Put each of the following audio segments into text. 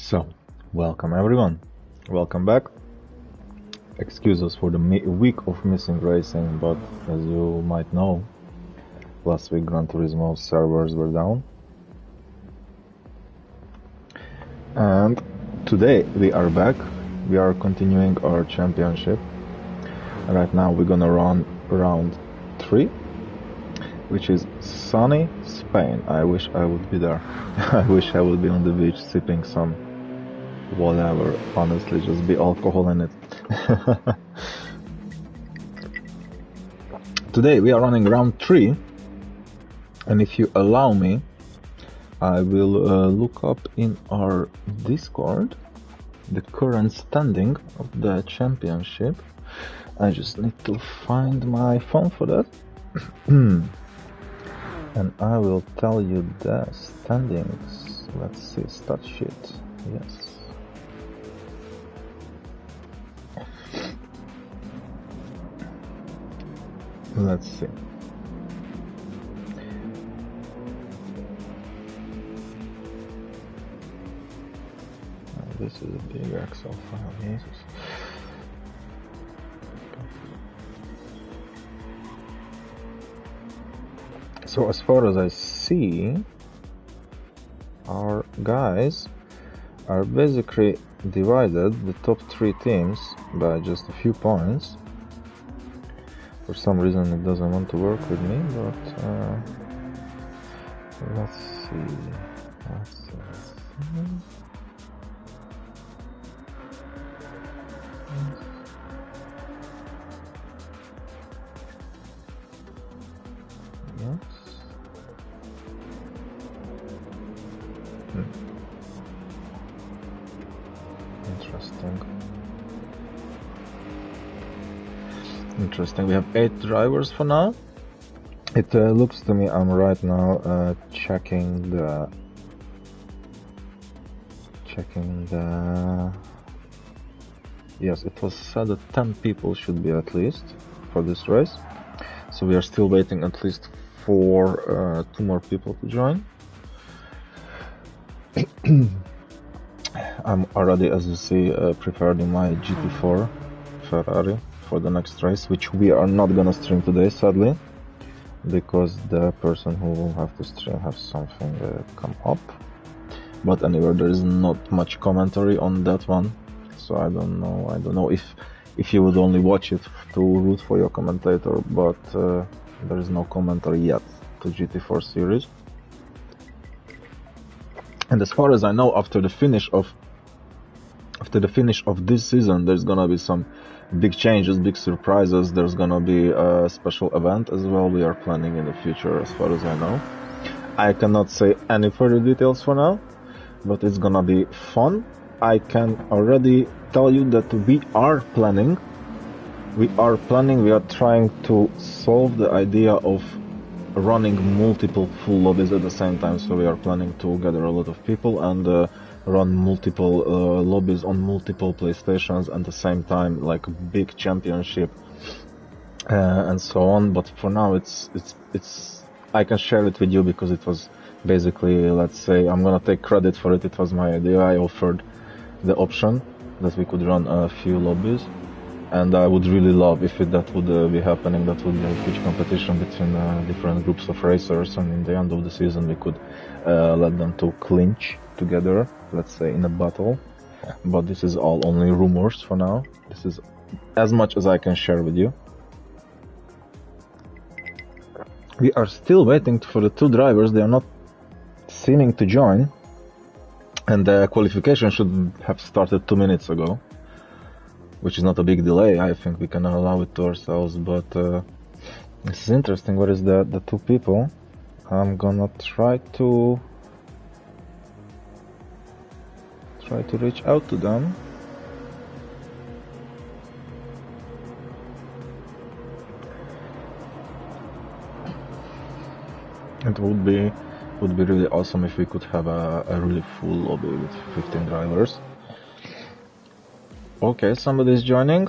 So, welcome everyone. Welcome back. Excuse us for the week of missing racing, but as you might know, last week Gran Turismo servers were down. And today we are back. We are continuing our championship. Right now we're gonna run round 3, which is sunny Spain. I wish I would be there. I wish I would be on the beach sipping some whatever, honestly, just be alcohol in it. Today we are running round 3, and if you allow me, I will look up in our Discord the current standing of the championship. I just need to find my phone for that. And I will tell you the standings. Let's see, stat sheet. Yes. Let's see. This is a big Excel file, Jesus. So as far as I see, our guys are basically divided, the top 3 teams, by just a few points. For some reason it doesn't want to work with me, but let's see. Yes. Interesting. We have 8 drivers for now. It looks to me I'm right now checking the yes, it was said that 10 people should be at least for this race, so we are still waiting at least for 2 more people to join. I'm already, as you see, prepared in my GT4 Ferrari for the next race, which we are not gonna stream today, sadly, because the person who will have to stream has something come up. But anyway, there is not much commentary on that one, so I don't know if you would only watch it to root for your commentator, but there is no commentary yet to GT4 series. And as far as I know, after the finish of this season, there's gonna be some big changes, big surprises. There's gonna be a special event as well we are planning in the future, as far as I know. I cannot say any further details for now, but it's gonna be fun. I can already tell you that we are trying to solve the idea of running multiple full lobbies at the same time. So we are planning to gather a lot of people and run multiple lobbies on multiple PlayStations at the same time, like a big championship and so on. But for now, it's I can share it with you because it was basically, let's say, I'm gonna take credit for it. It was my idea. I offered the option that we could run a few lobbies, and I would really love if that would be happening. That would be a huge competition between different groups of racers, and in the end of the season we could let them to clinch together, let's say, in a battle. But this is all only rumors for now. This is as much as I can share with you. We are still waiting for the 2 drivers. They are not seeming to join, and the qualification should have started 2 minutes ago, which is not a big delay. I think we can allow it to ourselves, but this is interesting. What is the 2 people? I'm gonna try to reach out to them. It would be really awesome if we could have a really full lobby with 15 drivers. Okay, somebody is joining.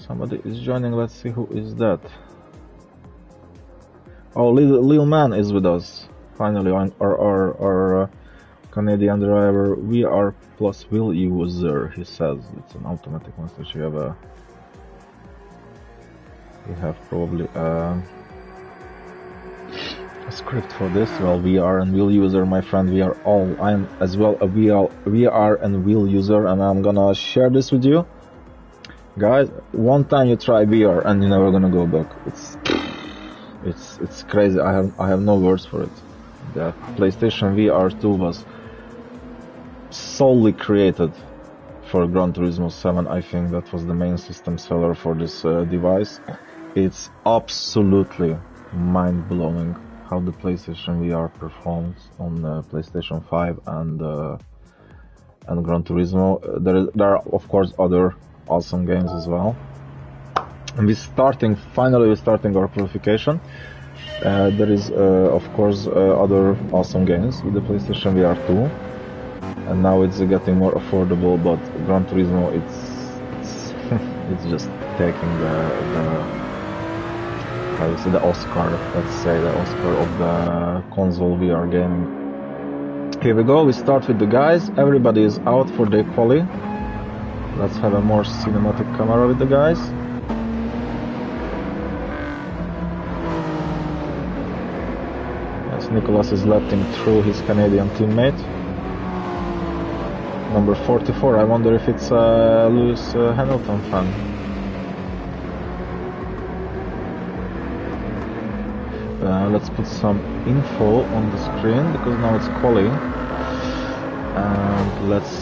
Let's see who is that. Oh, Lil Man is with us. Finally, our Canadian driver, VR plus wheel user, he says. It's an automatic message. You have probably a script for this. Well, VR and wheel user, my friend, I'm as well a VR and wheel user, and I'm gonna share this with you. Guys, one time you try VR and you're never gonna go back. It's crazy. I have no words for it. The PlayStation VR 2 was solely created for Gran Turismo 7. I think that was the main system seller for this device. It's absolutely mind-blowing how the PlayStation VR performs on PlayStation 5 and Gran Turismo. There are of course other awesome games as well. And finally we're starting our qualification. There is of course other awesome games with the PlayStation VR 2, and now it's getting more affordable. But Gran Turismo, it's just taking the Oscar, let's say the Oscar of the console VR gaming. Here we go. We start with the guys. Everybody is out for their quali. Let's have a more cinematic camera with the guys. Yes, Nicolas is letting through his Canadian teammate. Number 44, I wonder if it's a Lewis Hamilton fan. Let's put some info on the screen, because now it's quali. And let's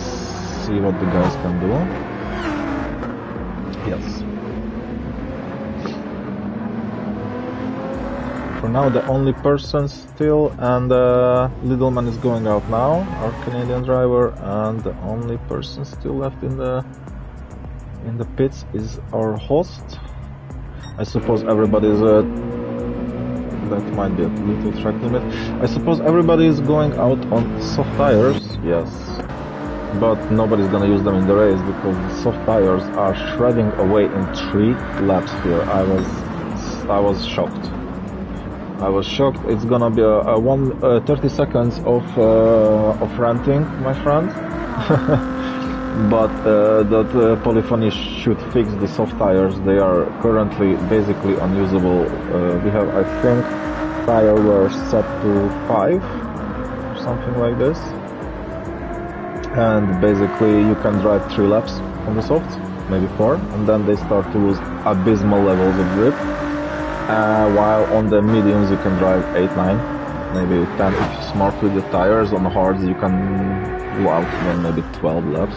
see what the guys can do. Yes. For now, the only person still, and Littleman is going out now, our Canadian driver, and the only person still left in the pits is our host. I suppose everybody's that might be a little track limit. I suppose everybody is going out on soft tires, yes. But nobody's gonna use them in the race because the soft tires are shredding away in 3 laps here. I was shocked. It's gonna be a 30 seconds of ranting, my friend. But that polyphony should fix the soft tires. They are currently basically unusable. We have, I think, tire were set to 5 or something like this. And basically you can drive 3 laps on the softs, maybe 4, and then they start to lose abysmal levels of grip. While on the mediums you can drive 8, 9, maybe 10 if you're smart with the tires. On the hards you can go out then maybe 12 laps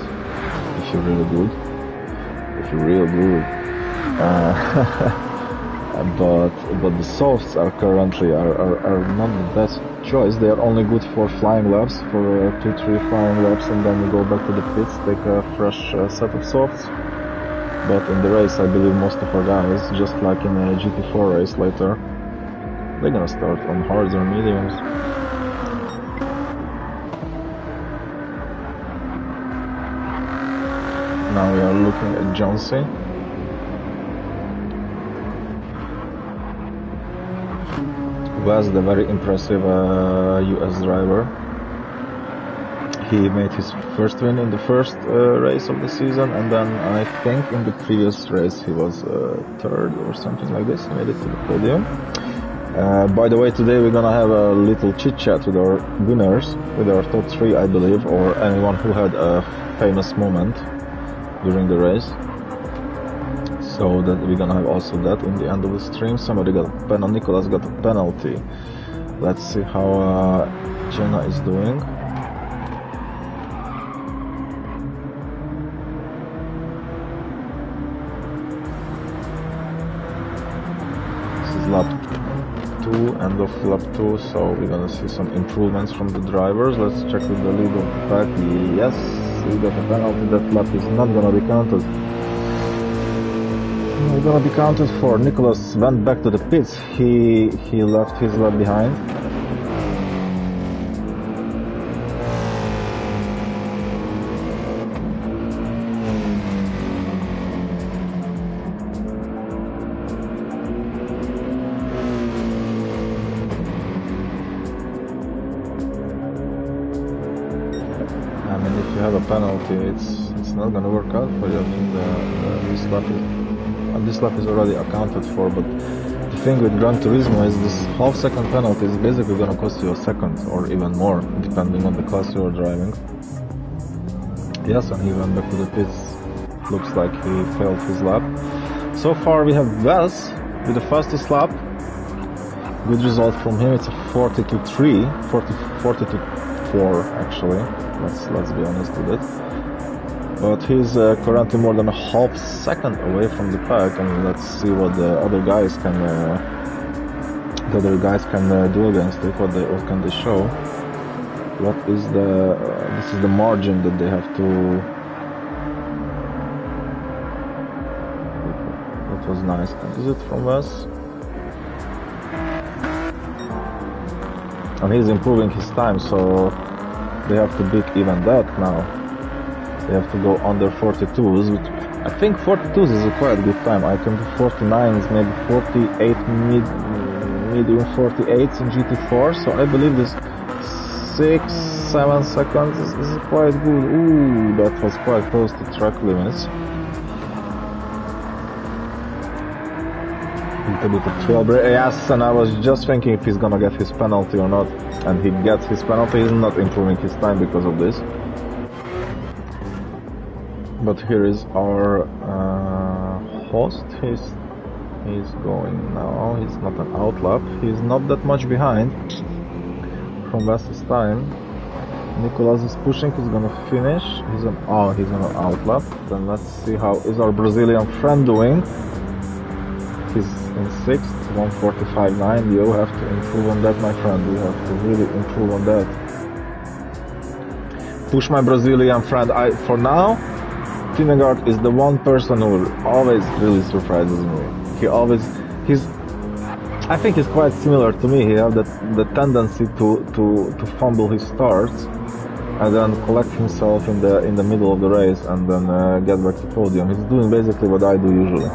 if you're really good. But the softs are currently are not the best choice. They are only good for flying laps, for 2-3 flying laps, and then you go back to the pits, take a fresh set of softs. But in the race, I believe most of our guys, just like in a GT4 race later, they're gonna start on hards or mediums. Now we are looking at Johnsy. Wes, the very impressive US driver. He made his first win in the first race of the season, and then I think in the previous race he was 3rd or something like this. He made it to the podium. By the way, today we're gonna have a little chit chat with our winners, with our top 3, I believe, or anyone who had a famous moment during the race. So that we're gonna have also that in the end of the stream. Somebody got a penalty. Nicolas got a penalty. Let's see how Jenna is doing. This is lap 2, end of lap 2, so we're gonna see some improvements from the drivers. Let's check with the lead of the pack. Yes, we got a penalty. That lap is not gonna be counted. It's gonna be counted for. Nicolas went back to the pits. He left his lap behind. a penalty, it's not gonna work out for you. I mean, this lap is already accounted for, but the thing with Gran Turismo is this half-second penalty is basically gonna cost you a second or even more, depending on the class you're driving. Yes, and he went back to the pits. Looks like he failed his lap. So far we have Wes with the fastest lap. Good result from him. It's a 40-3, 40-4 actually. Let's be honest with it. But he's currently more than a half second away from the pack, and let's see what the other guys can do against it. What can they show? What is the this is the margin that they have to. That was nice. Is it from us? And he's improving his time, so they have to beat even that now. They have to go under 42s, which I think 42s is a quite good time. I can do 49s, maybe 48 medium 48s in GT4, so I believe this 6-7 seconds is quite good. Ooh, that was quite close to track limits. A bit of trailbreak. Yes, and I was just thinking if he's gonna get his penalty or not, and he gets his penalty. He's not improving his time because of this. But here is our host. He's going now. He's not an outlap. He's not that much behind from Wes's time. Nicolas is pushing. He's gonna finish. He's on an outlap. Then let's see how is our Brazilian friend doing. He's in 6th, 1:45.9. You have to improve on that, my friend. You have to really improve on that. Push my Brazilian friend. For now, Vingegaard is the one person who always really surprises me. I think he's quite similar to me. He has the tendency to fumble his starts and then collect himself in the middle of the race and then get back to podium. He's doing basically what I do usually.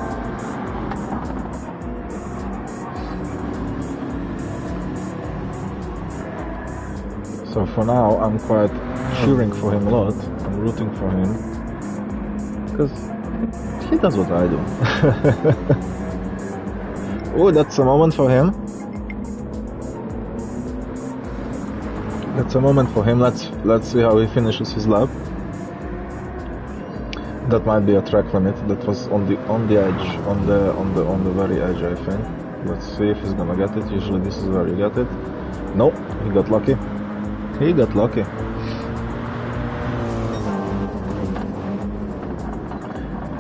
So for now, I'm quite cheering for him a lot. I'm rooting for him because he does what I do. Oh, that's a moment for him. That's a moment for him. Let's see how he finishes his lap. That might be a track limit. That was on the edge, on the very edge, I think. Let's see if he's gonna get it. Usually this is where you get it. No, he got lucky. He got lucky.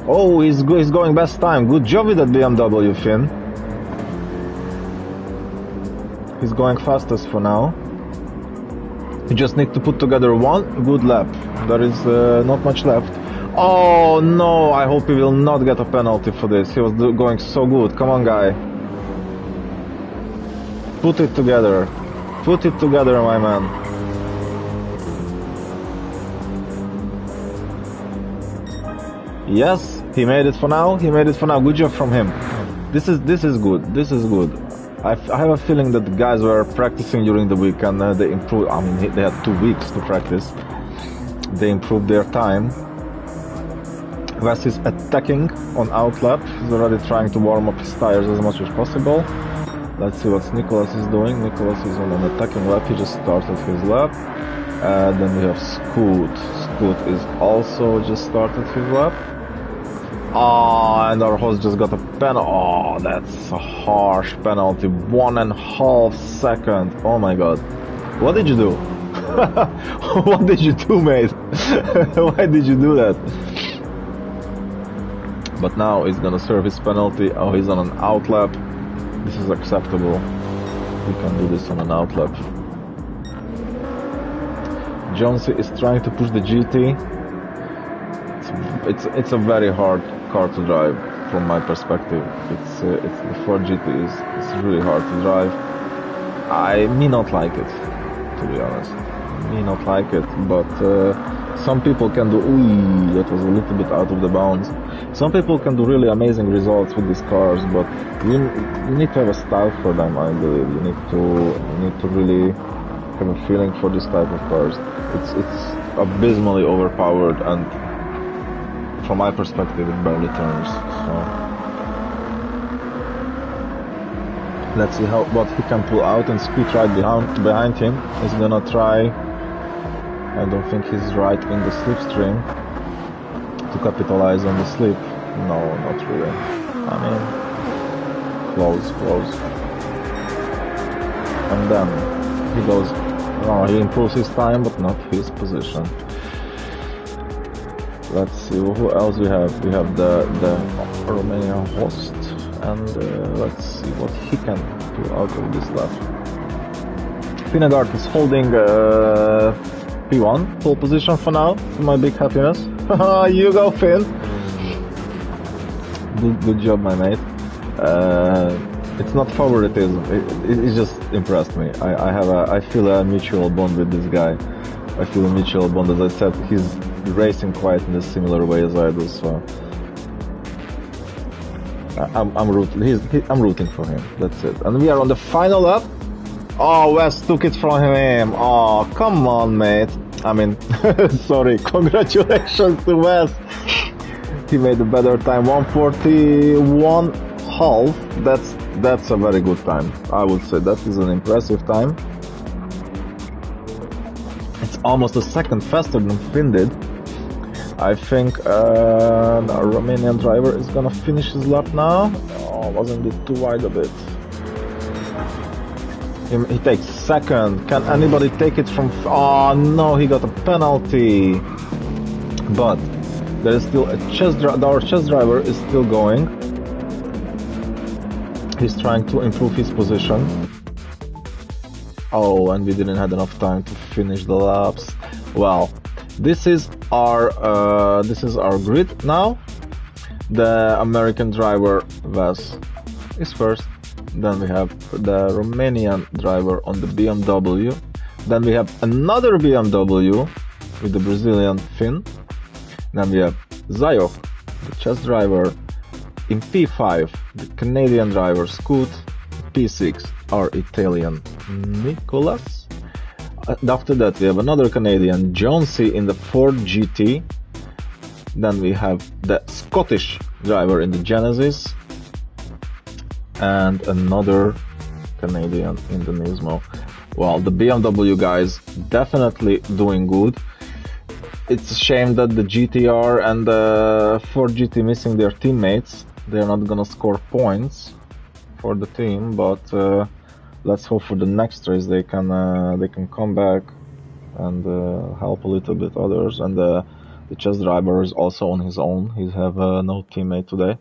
Oh, he's going best time. Good job with that BMW, Finn. He's going fastest for now. You just need to put together one good lap. There is not much left. Oh no, I hope he will not get a penalty for this. He was going so good. Come on, guy. Put it together. Put it together, my man. Yes, he made it for now. He made it for now. Good job from him. This is good. This is good. I have a feeling that the guys were practicing during the week and they improved. I mean, they had 2 weeks to practice. They improved their time. Wes is attacking on outlap. He's already trying to warm up his tires as much as possible. Let's see what Nicolas is doing. Nicolas is on an attacking lap. He just started his lap. Then we have Scoot. Scoot is also just started his lap. And our host just got a penalty. Oh, that's a harsh penalty. 1.5 seconds. Oh my god. What did you do? What did you do, mate? Why did you do that? But now he's gonna serve his penalty. Oh, he's on an outlap. This is acceptable. We can do this on an outlap. Jonesy is trying to push the GT. It's a very hard car to drive from my perspective. It's the Ford GT it's really hard to drive. I may not like it, to be honest. May not like it, but some people can do. Ooh, that was a little bit out of the bounds. Some people can do really amazing results with these cars, but you need to have a style for them. I believe you need to really have a feeling for this type of cars. abysmally overpowered, and from my perspective it barely turns. So let's see what he can pull out, and Squid right behind him is gonna try. I don't think he's right in the slipstream to capitalize on the slip. No, not really. I mean, close. And then he goes, oh, he improves his time, but not his position. Let's see, who else we have? We have the Romanian host, and let's see what he can pull out of this lap. Vingegaard is holding P1, pole position for now, to my big happiness. You go, Finn! Good job, my mate. It's not favoritism, it just impressed me. I feel a mutual bond with this guy. I feel a mutual bond, as I said, he's racing quite in a similar way as I do, so I'm rooting for him, that's it. And we are on the final lap. Oh, Wes took it from him. Oh, come on, mate. I mean, sorry, congratulations to Wes. He made a better time, 1:41.5. That's a very good time. I would say that is an impressive time. It's almost a second faster than Finn did. I think the Romanian driver is gonna finish his lap now. Oh, wasn't it too wide a bit? He takes second. Can anybody take it from... Oh no, he got a penalty. But there is still a our chess driver is still going. He's trying to improve his position. Oh, and we didn't have enough time to finish the laps. Well, this is our grid now. The American driver Wes is first. Then we have the Romanian driver on the BMW. Then we have another BMW with the Brazilian Finn. Then we have Zayok, the chess driver, in P5, the Canadian driver Scoot, P6, our Italian Nicolas. After that we have another Canadian, Jonesy, in the Ford GT. Then we have the Scottish driver in the Genesis. And another Canadian in the Nismo. Well, the BMW guys definitely doing good. It's a shame that the GTR and the Ford GT missing their teammates. They're not gonna score points for the team, but let's hope for the next race they can come back and help a little bit others. And the chess driver is also on his own. He have no teammate today.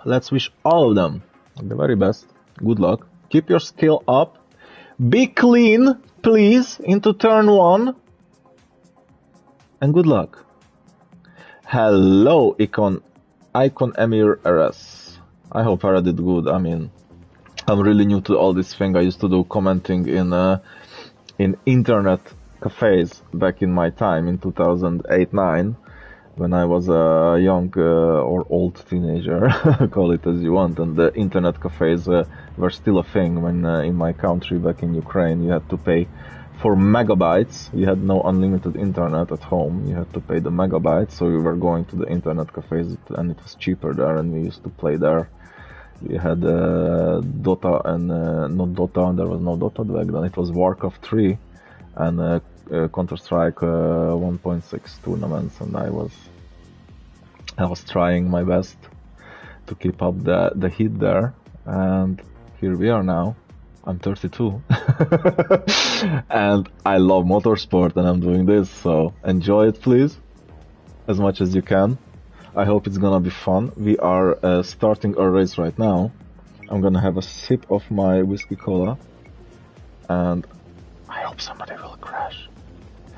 Let's wish all of them the very best. Good luck. Keep your skill up. Be clean, please, into turn 1. And good luck. Hello, Icon Emir RS. I hope I did good. I mean, I'm really new to all this thing. I used to do commenting in internet cafes back in my time in 2008-9. When I was a young or old teenager, call it as you want, and the internet cafes were still a thing when in my country, back in Ukraine, you had to pay for megabytes. You had no unlimited internet at home, you had to pay the megabytes, so we were going to the internet cafes and it was cheaper there, and we used to play there. We had Dota and not Dota, and there was no Dota back then, it was Warcraft 3 and Counter-Strike 1.6 tournaments, and I was trying my best to keep up the heat there, and here we are now. I'm 32 and I love motorsport, and I'm doing this, so enjoy it please as much as you can. I hope it's gonna be fun. We are starting our race right now. I'm gonna have a sip of my whiskey cola, and I hope somebody will crash.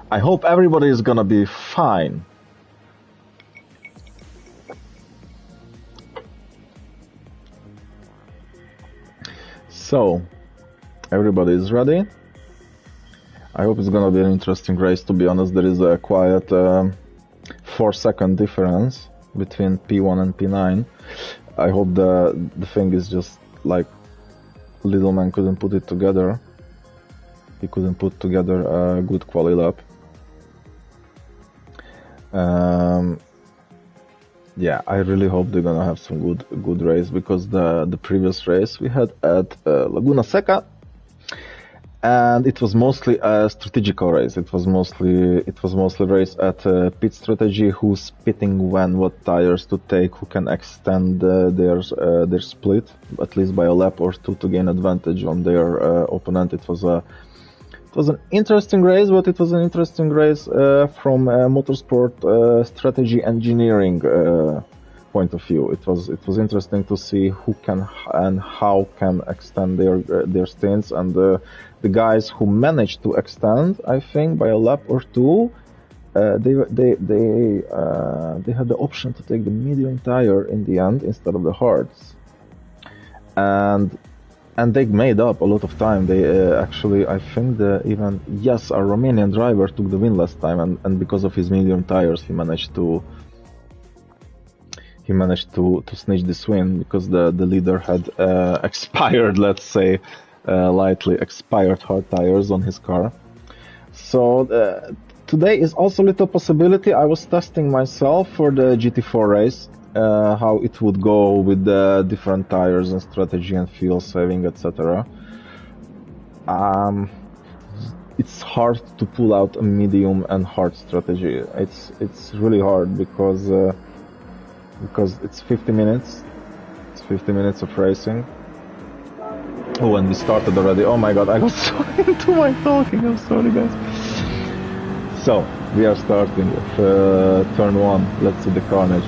I hope everybody is gonna be fine. So, everybody is ready. I hope it's gonna be an interesting race. To be honest, there is a quiet 4-second difference between P1 and P9. I hope the thing is just like little man couldn't put it together. he couldn't put together a good quali lap. Yeah, I really hope they're gonna have some good race, because the previous race we had at Laguna Seca, and it was mostly a strategical race. It was mostly race at pit strategy, who's pitting when, what tires to take, who can extend their split at least by a lap or two to gain advantage on their opponent. It was an interesting race, but it was an interesting race from motorsport strategy engineering point of view. It was interesting to see who can and how can extend their stints, and the guys who managed to extend, I think, by a lap or two, they had the option to take the medium tire in the end instead of the hards, and they made up a lot of time. They actually, I think, our Romanian driver took the win last time, and because of his medium tires, he managed to snitch this win, because the leader had expired, let's say, lightly expired hard tires on his car. So today is also a little possibility. I was testing myself for the GT4 race, how it would go with the different tires and strategy and fuel saving, etc. It's hard to pull out a medium and hard strategy. It's really hard because it's 50 minutes. It's 50 minutes of racing. Oh, and we started already. Oh my god, I got so into my talking. I'm sorry, guys. So we are starting with turn 1. Let's see the carnage.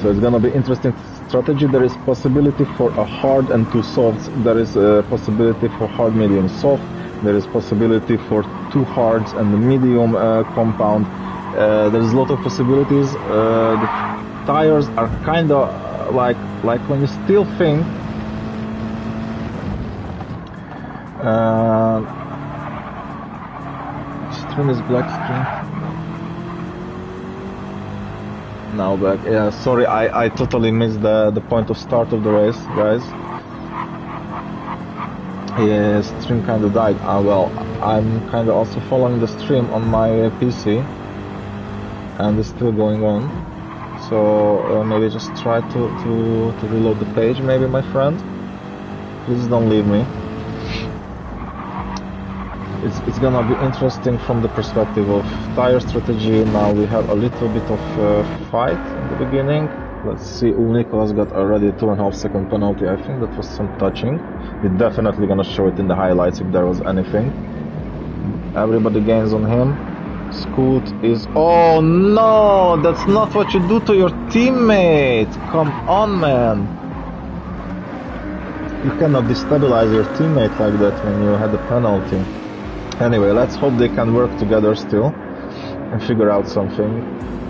So it's gonna be interesting strategy. There is possibility for a hard and two softs. There is a possibility for hard, medium, soft. There is possibility for two hards and the medium compound. There is a lot of possibilities. The tires are kind of like when you still think. Stream is black screen. Now back. Yeah, sorry, I totally missed the point of start of the race, guys. Yeah, stream kind of died. Well, I'm kind of also following the stream on my PC, and it's still going on. So maybe just try to reload the page, maybe, my friend. Please don't leave me. It's gonna be interesting from the perspective of tire strategy. Now we have a little bit of fight in the beginning. Let's see. Nicolas got already a 2.5 second penalty. I think that was some touching. We're definitely gonna show it in the highlights if there was anything. Everybody gains on him. Scoot is... Oh no! That's not what you do to your teammate! Come on, man! You cannot destabilize your teammate like that when you had a penalty. Anyway, let's hope they can work together still and figure out something.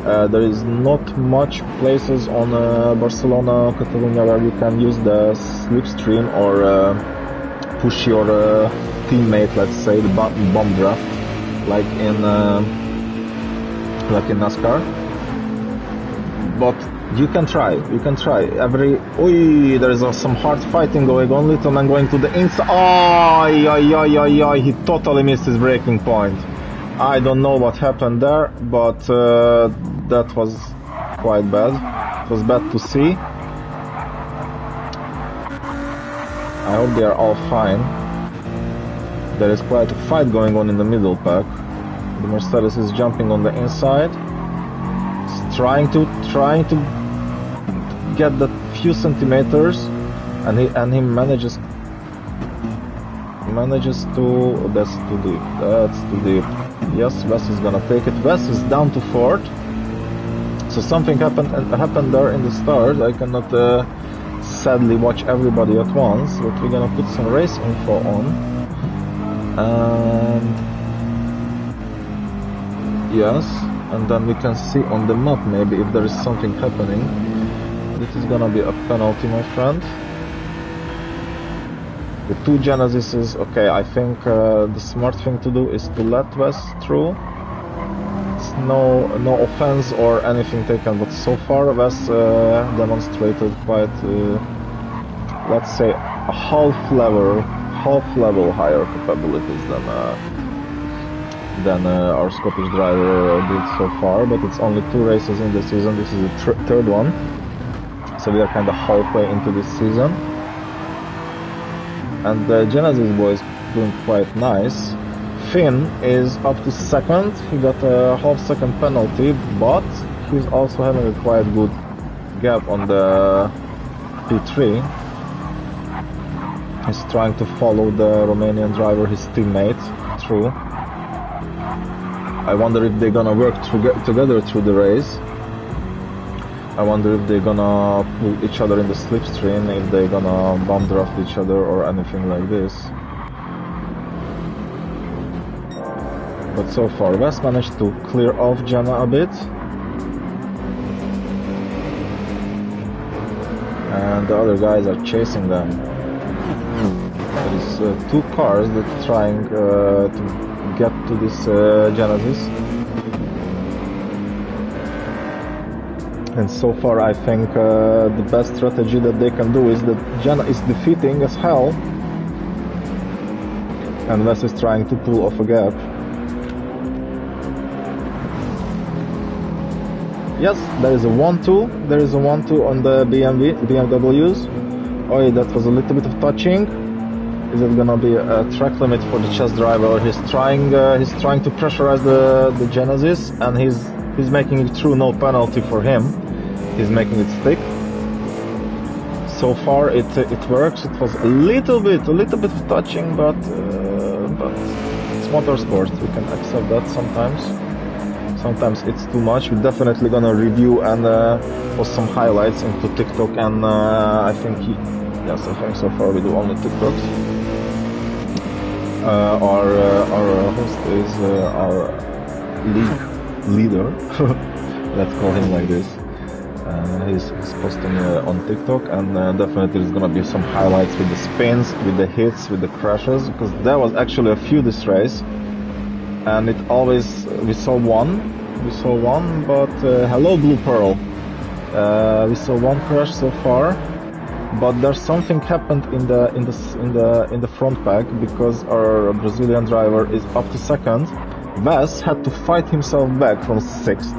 There is not much places on Barcelona, Catalonia, where you can use the slipstream or push your teammate, let's say, the bomb draft, like in NASCAR. But you can try. There is some hard fighting going on. Little man going to the inside. Oh, he totally missed his braking point. I don't know what happened there, but that was quite bad. It was bad to see. I hope they are all fine. There is quite a fight going on in the middle pack. The Mercedes is jumping on the inside. It's trying to get that few centimeters, and he manages to... That's too deep. Yes, Wes is gonna take it. Wes is down to 4th. So something happened there in the start. I cannot sadly watch everybody at once, but we're gonna put some race info on. And yes, and then we can see on the map maybe if there is something happening. This is gonna be a penalty, my friend. The 2 Genesises, okay, I think the smart thing to do is to let Wes through. It's no offense or anything taken, but so far Wes demonstrated quite, let's say, a half half level higher capabilities than our Scottish driver did so far, but it's only 2 races in the season. This is the third one, so we are kind of halfway into this season. And the Genesis boy is doing quite nice. Finn is up to second. He got a half-second penalty, but he's also having a quite good gap on the P3. He's trying to follow the Romanian driver, his teammate, through. I wonder if they're gonna work together through the race. I wonder if they're gonna pull each other in the slipstream, if they're gonna bump draft each other or anything like this. But so far, Wes managed to clear off Jenna a bit. And the other guys are chasing them. There is 2 cars that are trying to get to this Genesis. And so far I think the best strategy that they can do is that Jenna is defeating as hell and Wes is trying to pull off a gap. Yes, there is a 1-2. There is a 1-2 on the BMWs. Oh, that was a little bit of touching. Is it gonna be a track limit for the chess driver? He's trying to pressurize the Genesis, and he's making it through. No penalty for him. He's making it stick. So far, it works. It was a little bit of touching, but it's motorsport. We can accept that sometimes. Sometimes it's too much. We're definitely gonna review and post some highlights into TikTok, and I think so far we do only TikToks. Our host is our leader. Let's call him like this. He's posting on TikTok, and definitely there's gonna be some highlights with the spins, with the hits, with the crashes, because there was actually a few this race, and it always we saw one, but hello Blue Pearl. We saw one crash so far, but there's something happened in the front pack, because our Brazilian driver is up to second. Wes had to fight himself back from 6th.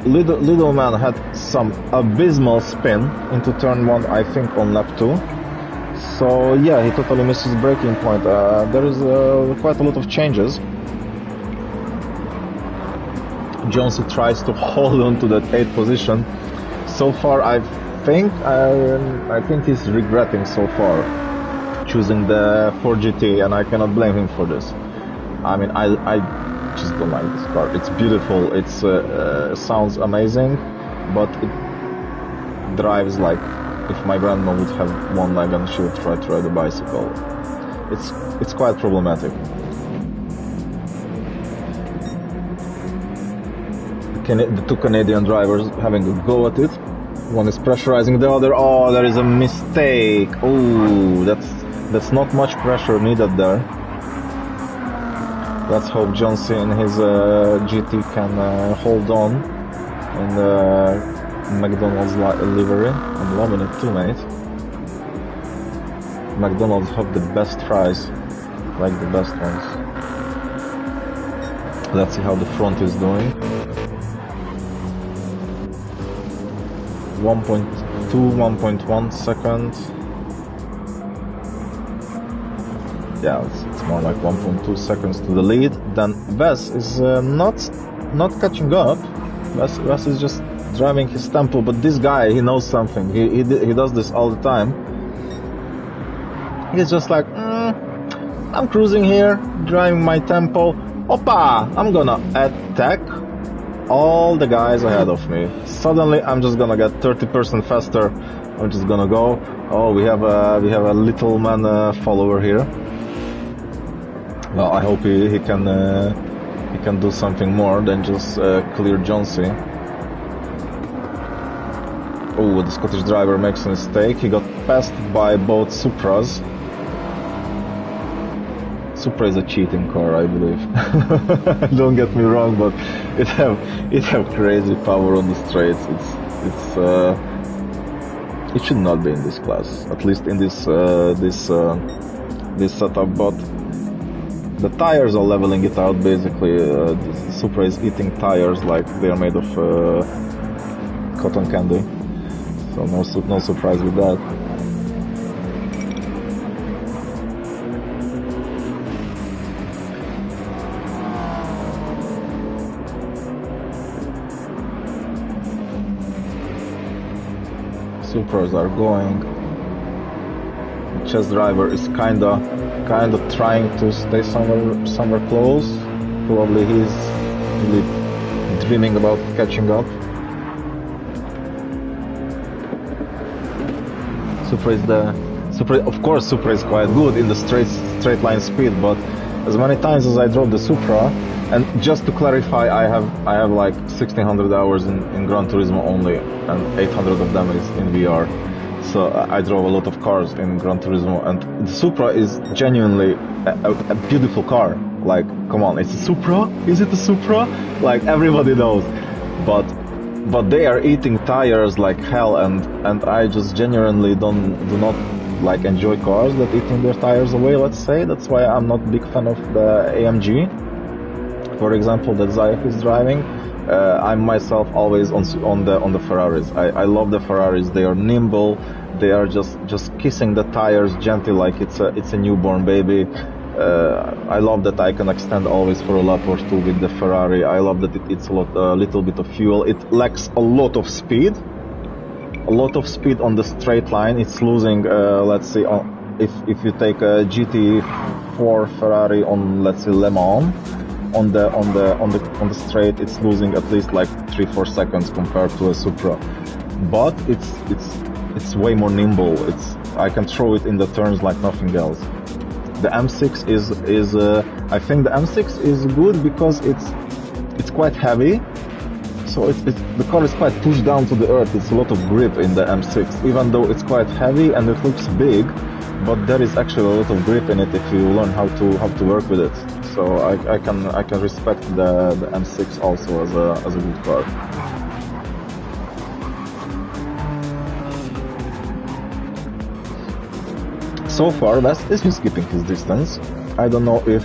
Little man had some abysmal spin into turn 1, I think on lap 2. So yeah, he totally missed his braking point. There is quite a lot of changes. Jonesy tries to hold on to that 8th position. So far, I think he's regretting so far choosing the 4GT, and I cannot blame him for this. I mean, I just don't like this car. It's beautiful. It's sounds amazing, but it drives like if my grandma would have one leg and she would try to ride a bicycle. It's quite problematic. The 2 Canadian drivers having a go at it. One is pressurizing the other. Oh, there is a mistake. Oh, that's not much pressure needed there. Let's hope Jonesy in his GT can hold on in the McDonald's livery. I'm loving it too, mate. McDonald's have the best fries, like the best ones. Let's see how the front is doing. 1.2, 1.1 second. Yeah, it's more like 1.2 seconds to the lead. Then Wes is not catching up. Wes is just driving his tempo, but this guy, he knows something. He does this all the time. He's just like, I'm cruising here, driving my tempo. Opa! I'm gonna attack all the guys ahead of me. Suddenly, I'm just gonna get 30% faster. I'm just gonna go. Oh, we have a little man follower here. Well, I hope he can do something more than just clear Jonesy. Oh, the Scottish driver makes a mistake. He got passed by both Supras. Supra is a cheating car, I believe. Don't get me wrong, but it have crazy power on the straights. It should not be in this class, at least in this this setup. But the tires are leveling it out. Basically, the Supra is eating tires like they are made of cotton candy. So no surprise with that. Supras are going. The chess driver is kinda trying to stay somewhere close. Probably he's really dreaming about catching up. Of course Supra is quite good in the straight line speed, but as many times as I drove the Supra, and just to clarify, I have like 1600 hours in Gran Turismo only, and 800 of them is in VR. So I drove a lot of cars in Gran Turismo, and the Supra is genuinely a beautiful car. Like, come on, it's a Supra? Is it a Supra? Like, everybody knows. But they are eating tires like hell, and I just genuinely do not like enjoy cars that eating their tires away, let's say. That's why I'm not a big fan of the AMG, for example, that Zayef is driving. I'm myself always on the Ferraris. I love the Ferraris. They are nimble. They are just kissing the tires gently like it's a newborn baby. I love that I can extend always for a lap or two with the Ferrari. I love that it eats a little bit of fuel. It lacks a lot of speed. A lot of speed on the straight line. It's losing, let's say, if you take a GT4 Ferrari on, let's say, Le Mans, on the straight, it's losing at least like 3-4 seconds compared to a Supra. But it's way more nimble. I can throw it in the turns like nothing else. The M6 is I think the M6 is good because it's quite heavy. So the car is quite pushed down to the earth. It's a lot of grip in the M6, even though it's quite heavy and it looks big, but there is actually a lot of grip in it if you learn how to work with it. So I can respect the M6 also as a good car. So far, West is keeping his distance. I don't know if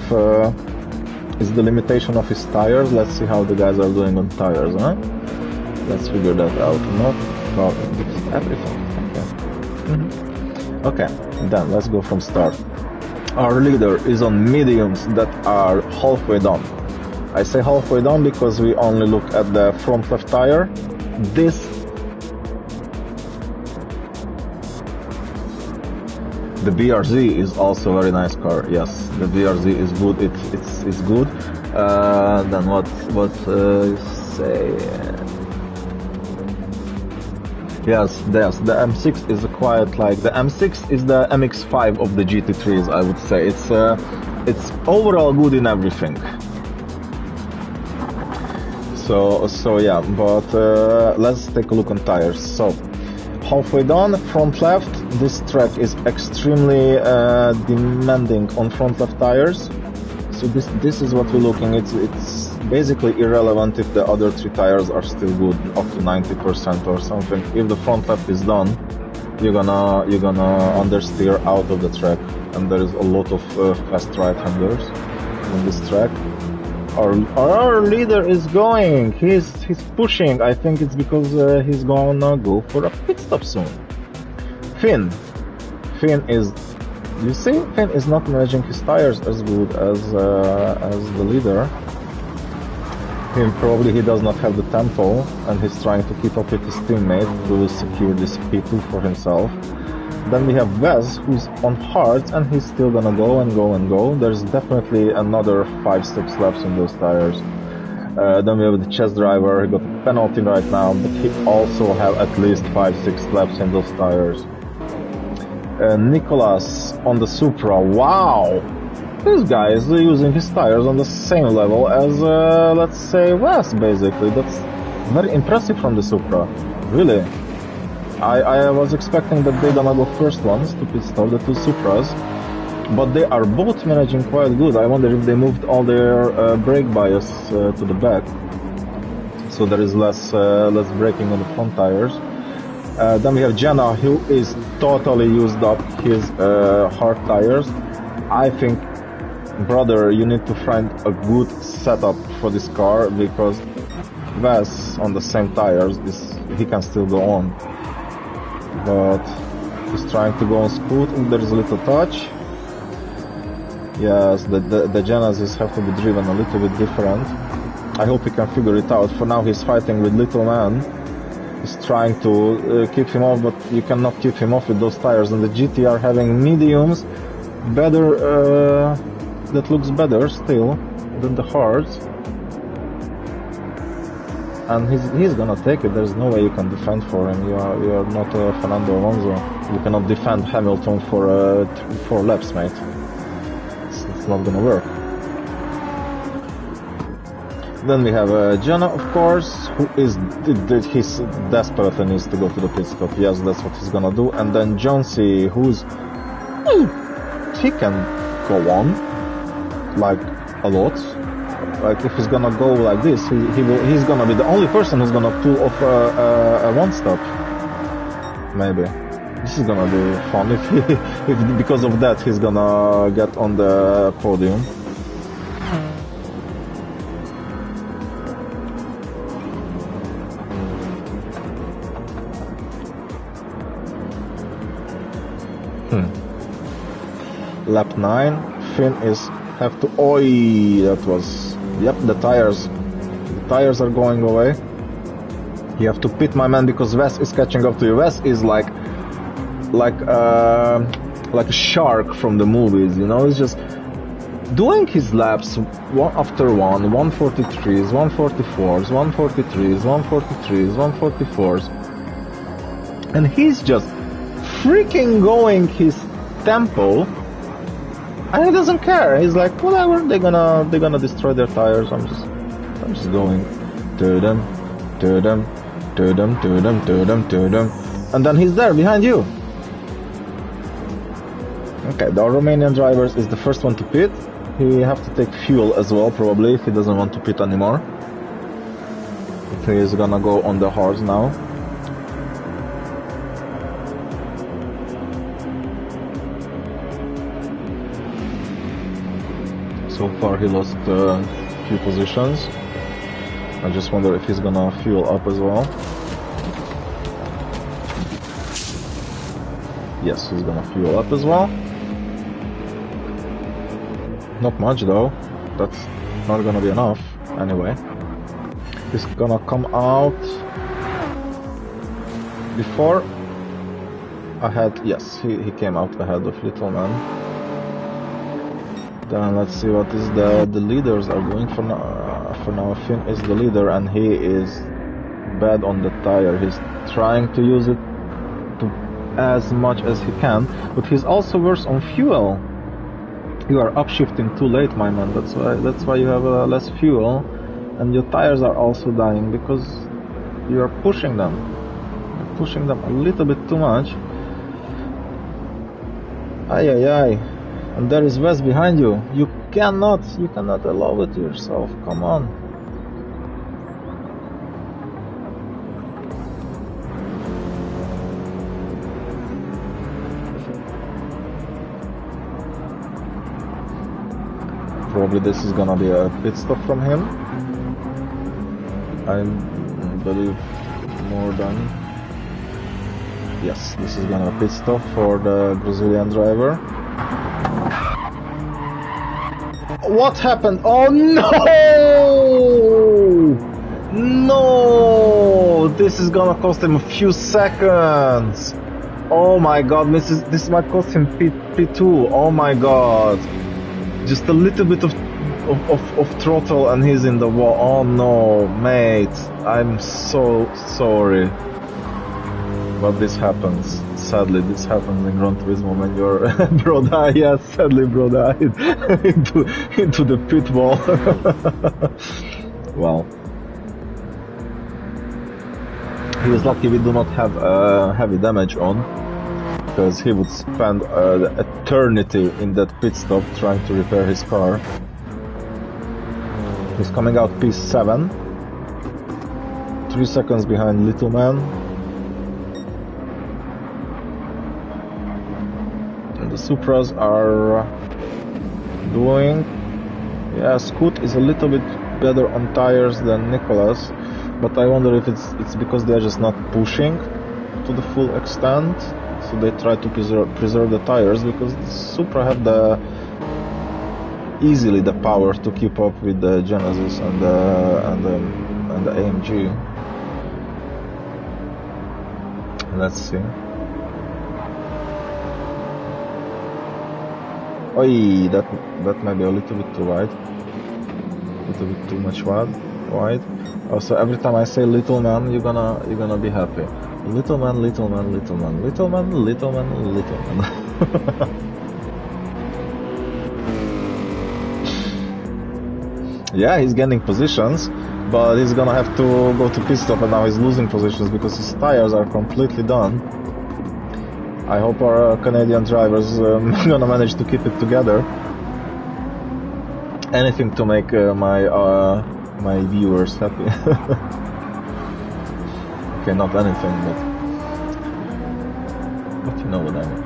it's the limitation of his tires. Let's see how the guys are doing on tires, huh? Let's figure that out. Not problem, everything. Okay. Okay, then let's go from start. Our leader is on mediums that are halfway done. I say halfway done because we only look at the front left tire. The BRZ is also a very nice car. Yes, the BRZ is good. It's good. Then what say? Yes, the M6 is quite like the M6 is the MX-5 of the GT3s. I would say it's overall good in everything. So yeah, but let's take a look on tires. So halfway done, front left. This track is extremely demanding on front left tires. So this is what we're looking. It's basically irrelevant if the other three tires are still good, up to 90% or something. If the front left is done, you're gonna understeer out of the track, and there is a lot of fast right-handers on this track. Our leader is going. He's pushing. I think it's because he's gonna go for a pit stop soon. Finn is. You see, Finn is not managing his tires as good as the leader. Probably he does not have the tempo, and he's trying to keep up with his teammate who will secure this P2 for himself. Then we have Wes, who's on hard, and he's still gonna go and go and go. There's definitely another 5-6 laps in those tires. Then we have the chess driver. He got a penalty right now, but he also have at least 5-6 laps in those tires. Nicholas on the Supra. Wow! This guy is using his tires on the same level as, let's say, Wes, basically. That's very impressive from the Supra. Really. I was expecting that they're gonna go first ones to pit stop, the two Supras. But they are both managing quite good. I wonder if they moved all their brake bias to the back. So there is less braking on the front tires. Then we have Jenna, who is totally used up his hard tires. I think, brother, you need to find a good setup for this car, because Wes on the same tires, he can still go on. But he's trying to go on Scoot, and there is a little touch. Yes, the Genesis have to be driven a little bit different. I hope he can figure it out. For now he's fighting with Little Man. He's trying to keep him off, but you cannot keep him off with those tires. And the GT are having mediums, better, that looks better still than the hards. And he's gonna take it. There's no way you can defend for him. You are not Fernando Alonso. You cannot defend Hamilton for 4 laps, mate. It's not gonna work. Then we have Jenna, of course, who is he's desperately needs to go to the pit stop. Yes, that's what he's gonna do. And then Jonesy, he can go on like a lot. Like if he's gonna go like this, he's gonna be the only person who's gonna pull off a one stop. Maybe this is gonna be fun if because of that he's gonna get on the podium. Lap 9, Finn have to. Oi, that was. Yep, the tires are going away. You have to pit, my man, because Wes is catching up to you. Wes is like a shark from the movies, you know. He's just doing his laps one after one, 143s, 144s, 143s, 143s, 144s, and he's just freaking going his tempo. And he doesn't care. He's like, whatever. They're gonna destroy their tires. I'm just going to them, to them, to them, to them, to them, to them, and then he's there behind you. Okay, the Romanian driver is the first one to pit. He have to take fuel as well, probably, if he doesn't want to pit anymore. He's gonna go on the hards now. So far he lost a few positions. I just wonder if he's gonna fuel up as well. Yes, he's gonna fuel up as well. Not much though. That's not gonna be enough anyway. He's gonna come out before ahead. Yes, he came out ahead of Little Man. Then let's see what is the leaders are doing for now. For now, Finn is the leader, and he is bad on the tire. He's trying to use it to as much as he can, but he's also worse on fuel. You are upshifting too late, my man. That's why you have less fuel, and your tires are also dying because you are pushing them. You're pushing them a little bit too much. Ay ay ay. And there is Wes behind you. You cannot allow it to yourself. Come on. Probably this is gonna be a pit stop from him. I believe more than. Yes, this is gonna be a pit stop for the Brazilian driver. What happened? Oh no! No! This is gonna cost him a few seconds. Oh my god, this might cost him P2. Oh my god. Just a little bit of throttle and he's in the wall. Oh no, mate. I'm so sorry. But this happens. Sadly, this happens in Gran Turismo when your bro died. Yes, sadly, bro died into the pit wall. Well, he is lucky we do not have heavy damage on, because he would spend eternity in that pit stop trying to repair his car. He's coming out P7, 3 seconds behind Little Man. Supras are doing. Yeah, Scoot is a little bit better on tires than Nicholas, but I wonder if it's because they're just not pushing to the full extent, so they try to preserve the tires, because the Supra have easily the power to keep up with the Genesis and the AMG. Let's see. Oi, that might be a little bit too wide. A little bit too much wide. Also, every time I say little man, you're gonna be happy. Little man, little man, little man, little man, little man, little man. Yeah, he's gaining positions, but he's gonna have to go to pit stop, and now he's losing positions because his tires are completely done. I hope our Canadian drivers gonna manage to keep it together. Anything to make my viewers happy. Okay, not anything, but you know what I mean.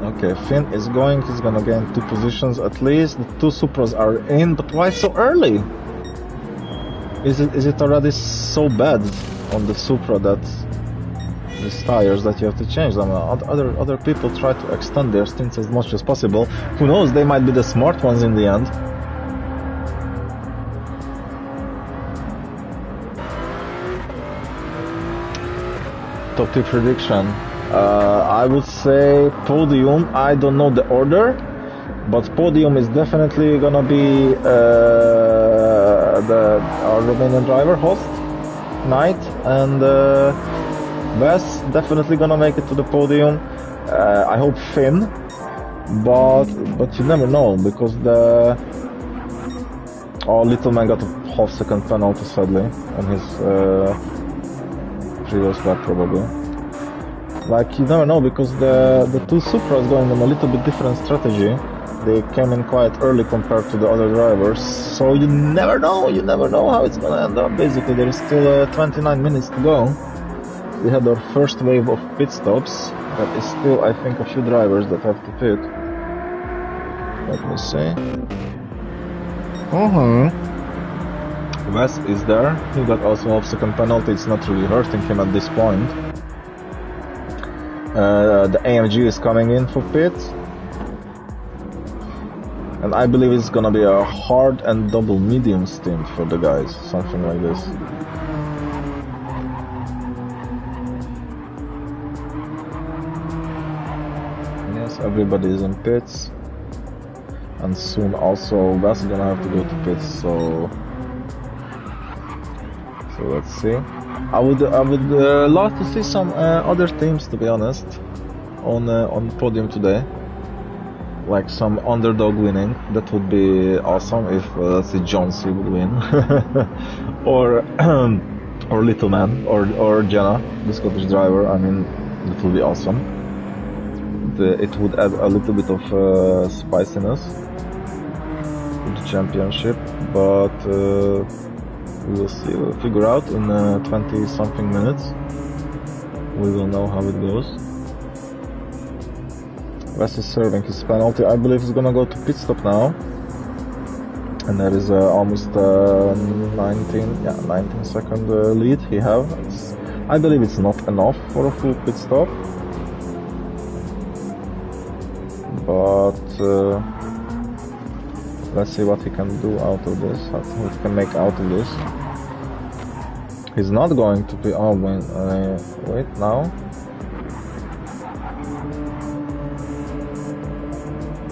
Okay, Finn is going, he's gonna gain 2 positions at least. The 2 Supras are in, but why so early? Is it already so bad on the Supra that these tires that you have to change them? Other people try to extend their stints as much as possible. Who knows, they might be the smart ones in the end. Top 2 prediction. I would say podium. I don't know the order, but podium is definitely gonna be our Romanian driver, host, Knight, and Wes definitely gonna make it to the podium. I hope Finn, but you never know, because Little Man got a half-second penalty sadly on his previous lap probably. Like, you never know, because the 2 Supras going on a little bit different strategy. They came in quite early compared to the other drivers, so you never know how it's gonna end up. Basically, there is still 29 minutes to go. We had our first wave of pit stops. There is still, I think, a few drivers that have to pit. Let me see. Wes is there. He got also a half-second penalty. It's not really hurting him at this point. The AMG is coming in for pit, and I believe it's gonna be a hard and double medium stint for the guys, something like this. Yes, everybody is in pits, and soon also Wes is gonna have to go to pits. So let's see. I would love to see some other teams, to be honest, on podium today, like some underdog winning. That would be awesome if let's say John C would win, or Little Man, or Jenna, the Scottish driver. I mean, that would be awesome. It would add a little bit of spiciness to the championship, but. We will see, we'll figure out in 20 something minutes. We will know how it goes. Wes is serving his penalty. I believe he's gonna go to pit stop now. And there is almost 19 second lead he have. I believe it's not enough for a full pit stop. But let's see what he can do out of this, what he can make out of this. He's not going to be... Oh, wait, now?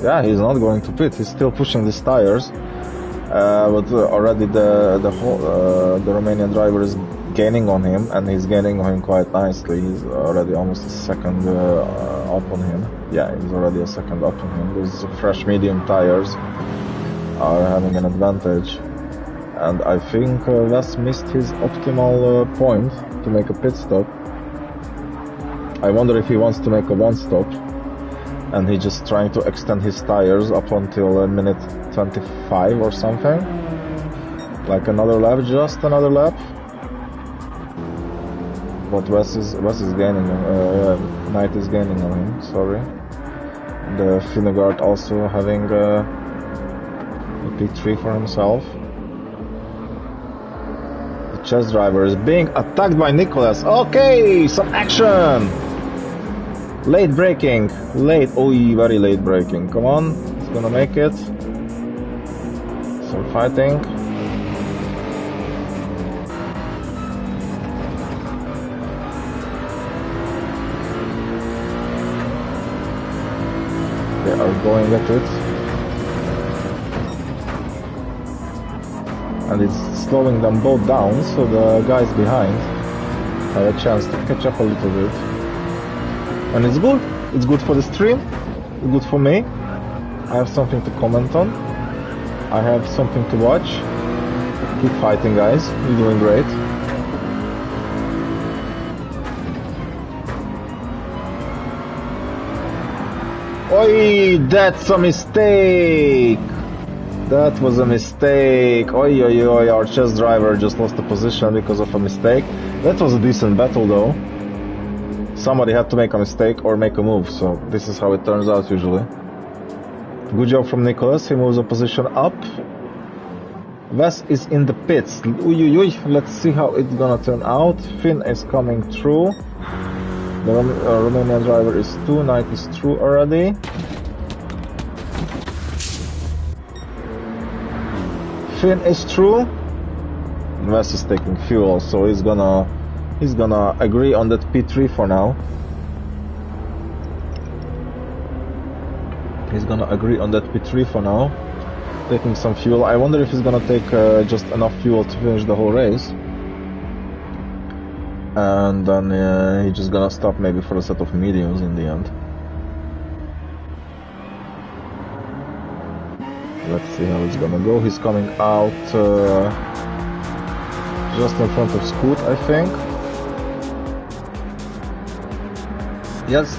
Yeah, he's not going to pit, he's still pushing these tires. But already the Romanian driver is gaining on him, and he's gaining on him quite nicely. He's already almost a second up on him. Yeah, he's already a second up on him. Those fresh medium tires are having an advantage, and I think Wes missed his optimal point to make a pit stop. I wonder if he wants to make a one stop and he's just trying to extend his tires up until minute 25 or something, like another lap, just another lap. But Wes is gaining, Knight is gaining on him, sorry. The Finnegaard also having a P3 for himself. The chess driver is being attacked by Nicholas. Okay, some action! Late braking, very late braking. Come on, he's gonna make it. Some fighting. They are going at it. And it's slowing them both down, so the guys behind have a chance to catch up a little bit. And it's good. It's good for the stream. It's good for me. I have something to comment on. I have something to watch. Keep fighting, guys. You're doing great. Oi, that's a mistake! That was a mistake. Oi, oi, oi, our chess driver just lost the position because of a mistake. That was a decent battle though. Somebody had to make a mistake or make a move, so this is how it turns out usually. Good job from Nicholas, he moves a position up. Wes is in the pits. Uy, uy, uy. Let's see how it's gonna turn out. Finn is coming through. The Romanian driver is 2, Knight is through already. Finn is through. Wes is taking fuel, so he's gonna agree on that P3 for now. He's gonna agree on that P3 for now. Taking some fuel. I wonder if he's gonna take just enough fuel to finish the whole race. And then he's just gonna stop maybe for a set of mediums in the end. Let's see how it's gonna go. He's coming out just in front of Scoot, I think. Yes.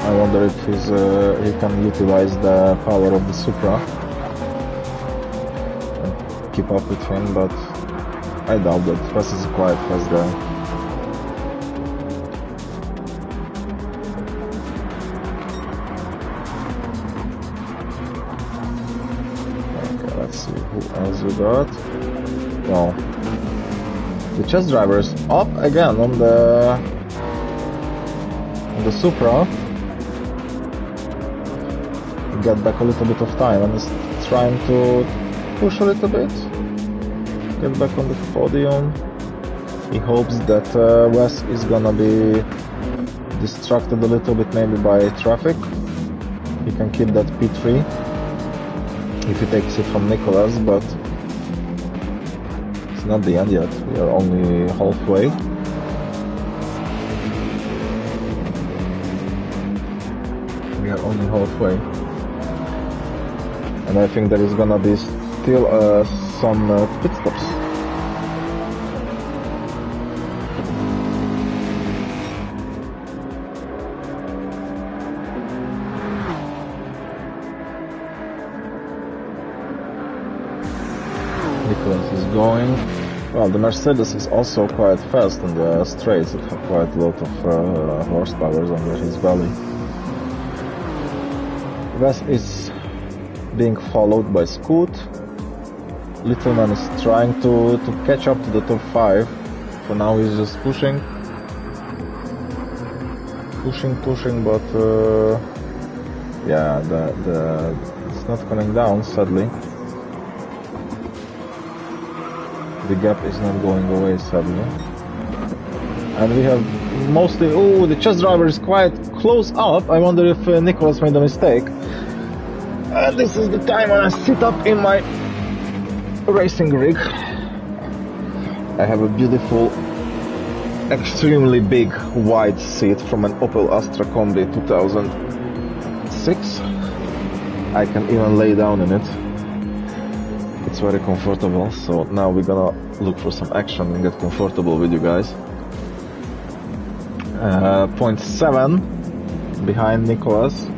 I wonder if he can utilize the power of the Supra and keep up with him, but I doubt that. Wes is a quite fast guy. Okay, let's see who else we got. Well, the chess driver is up again on the Supra. Get back a little bit of time and is trying to push a little bit, get back on the podium. He hopes that Wes is gonna be distracted a little bit maybe by traffic. He can keep that P3 if he takes it from Nicholas, but it's not the end yet. We are only halfway. We are only halfway. And I think there is gonna be still some pit stops. Nicholas is going. Well, the Mercedes is also quite fast in the straights. It has quite a lot of horsepower under his belly. Wes is being followed by Scoot. Littleman is trying to catch up to the top 5. For now he's just pushing, but yeah, it's not coming down, sadly. The gap is not going away, sadly. And we have mostly... Oh, the chess driver is quite close up. I wonder if Nicholas made a mistake. This is the time when I sit up in my racing rig. I have a beautiful, extremely big, wide seat from an Opel Astra Combi 2006. I can even lay down in it. It's very comfortable, so now we're gonna look for some action and get comfortable with you guys. 0.7 behind Nicholas.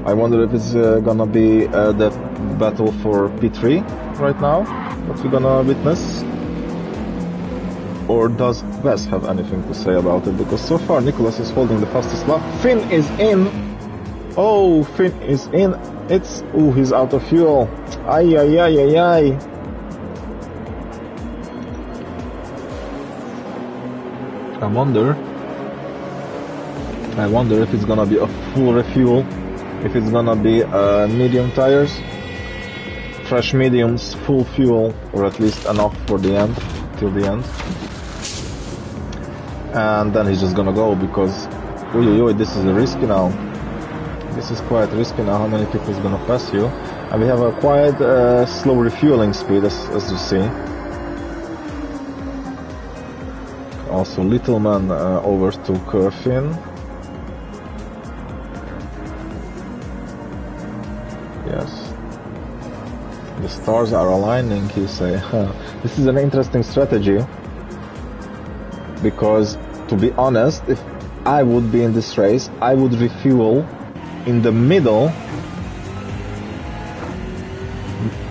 I wonder if it's gonna be that battle for P3 right now. what we're gonna witness? Or does Wes have anything to say about it? Because so far Nicholas is holding the fastest lap. Finn is in! Oh, Finn is in! It's... oh, he's out of fuel! Ay, ay, ay, ay, ay! I wonder if it's gonna be a full refuel, if it's gonna be medium tires, fresh mediums, full fuel, or at least enough for the end, till the end. And then he's just gonna go, because this is risky now. This is quite risky now. How many people is gonna pass you? And we have a quite slow refueling speed, as you see. Also, Little Man overtook Finn. Yes. The stars are aligning, he say. This is an interesting strategy. Because, to be honest, if I would be in this race, I would refuel in the middle,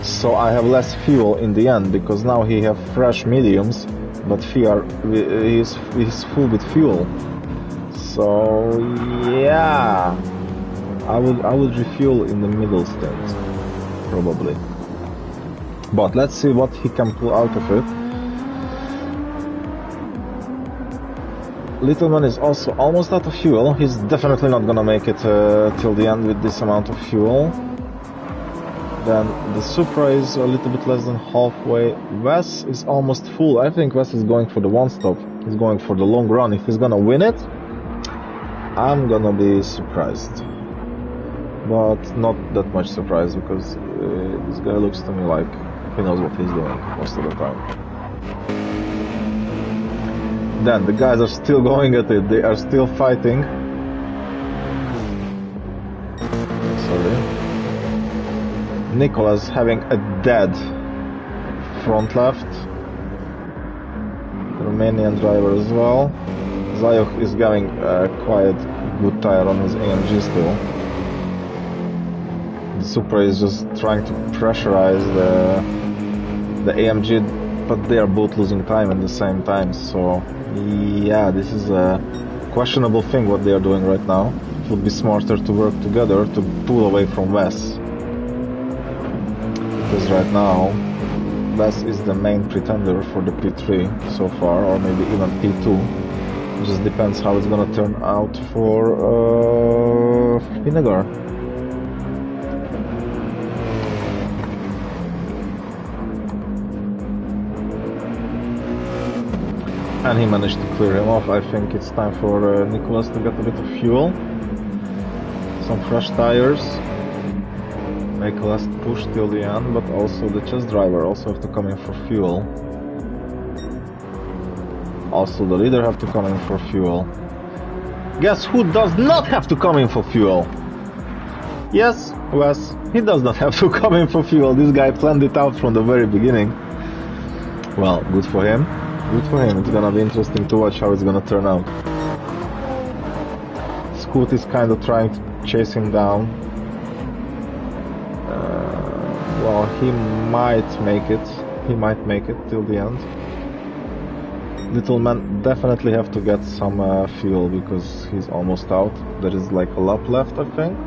so I have less fuel in the end, because now he have fresh mediums, but he's full with fuel. So yeah, I would refuel in the middle stint, probably. But let's see what he can pull out of it. Little Man is also almost out of fuel. He's definitely not gonna make it till the end with this amount of fuel. Then the Supra is a little bit less than halfway. Wes is almost full. I think Wes is going for the one stop. He's going for the long run. If he's gonna win it, I'm gonna be surprised. But not that much surprised, because this guy looks to me like he knows what he's doing most of the time. Then the guys are still going at it, they are still fighting. Sorry. Nicholas having a dead front left. Romanian driver as well. Zayok is getting quite good tire on his AMG still. The Supra is just trying to pressurize the AMG, but they are both losing time at the same time, so yeah, this is a questionable thing what they are doing right now. It would be smarter to work together to pull away from Wes. Because right now, Wes is the main pretender for the P3 so far, or maybe even P2. It just depends how it's gonna turn out for Vinegar. And he managed to clear him off. I think it's time for Nicholas to get a bit of fuel. Some fresh tires. Make a last push till the end, but also the chess driver also have to come in for fuel. Also the leader have to come in for fuel. Guess who does not have to come in for fuel? Yes, Wes. He does not have to come in for fuel. This guy planned it out from the very beginning. Well, good for him. Good for him. It's gonna be interesting to watch how it's gonna turn out. Scoot is kind of trying to chase him down. Well, he might make it. He might make it till the end. Little Man definitely have to get some fuel, because he's almost out. There is like a lap left, I think.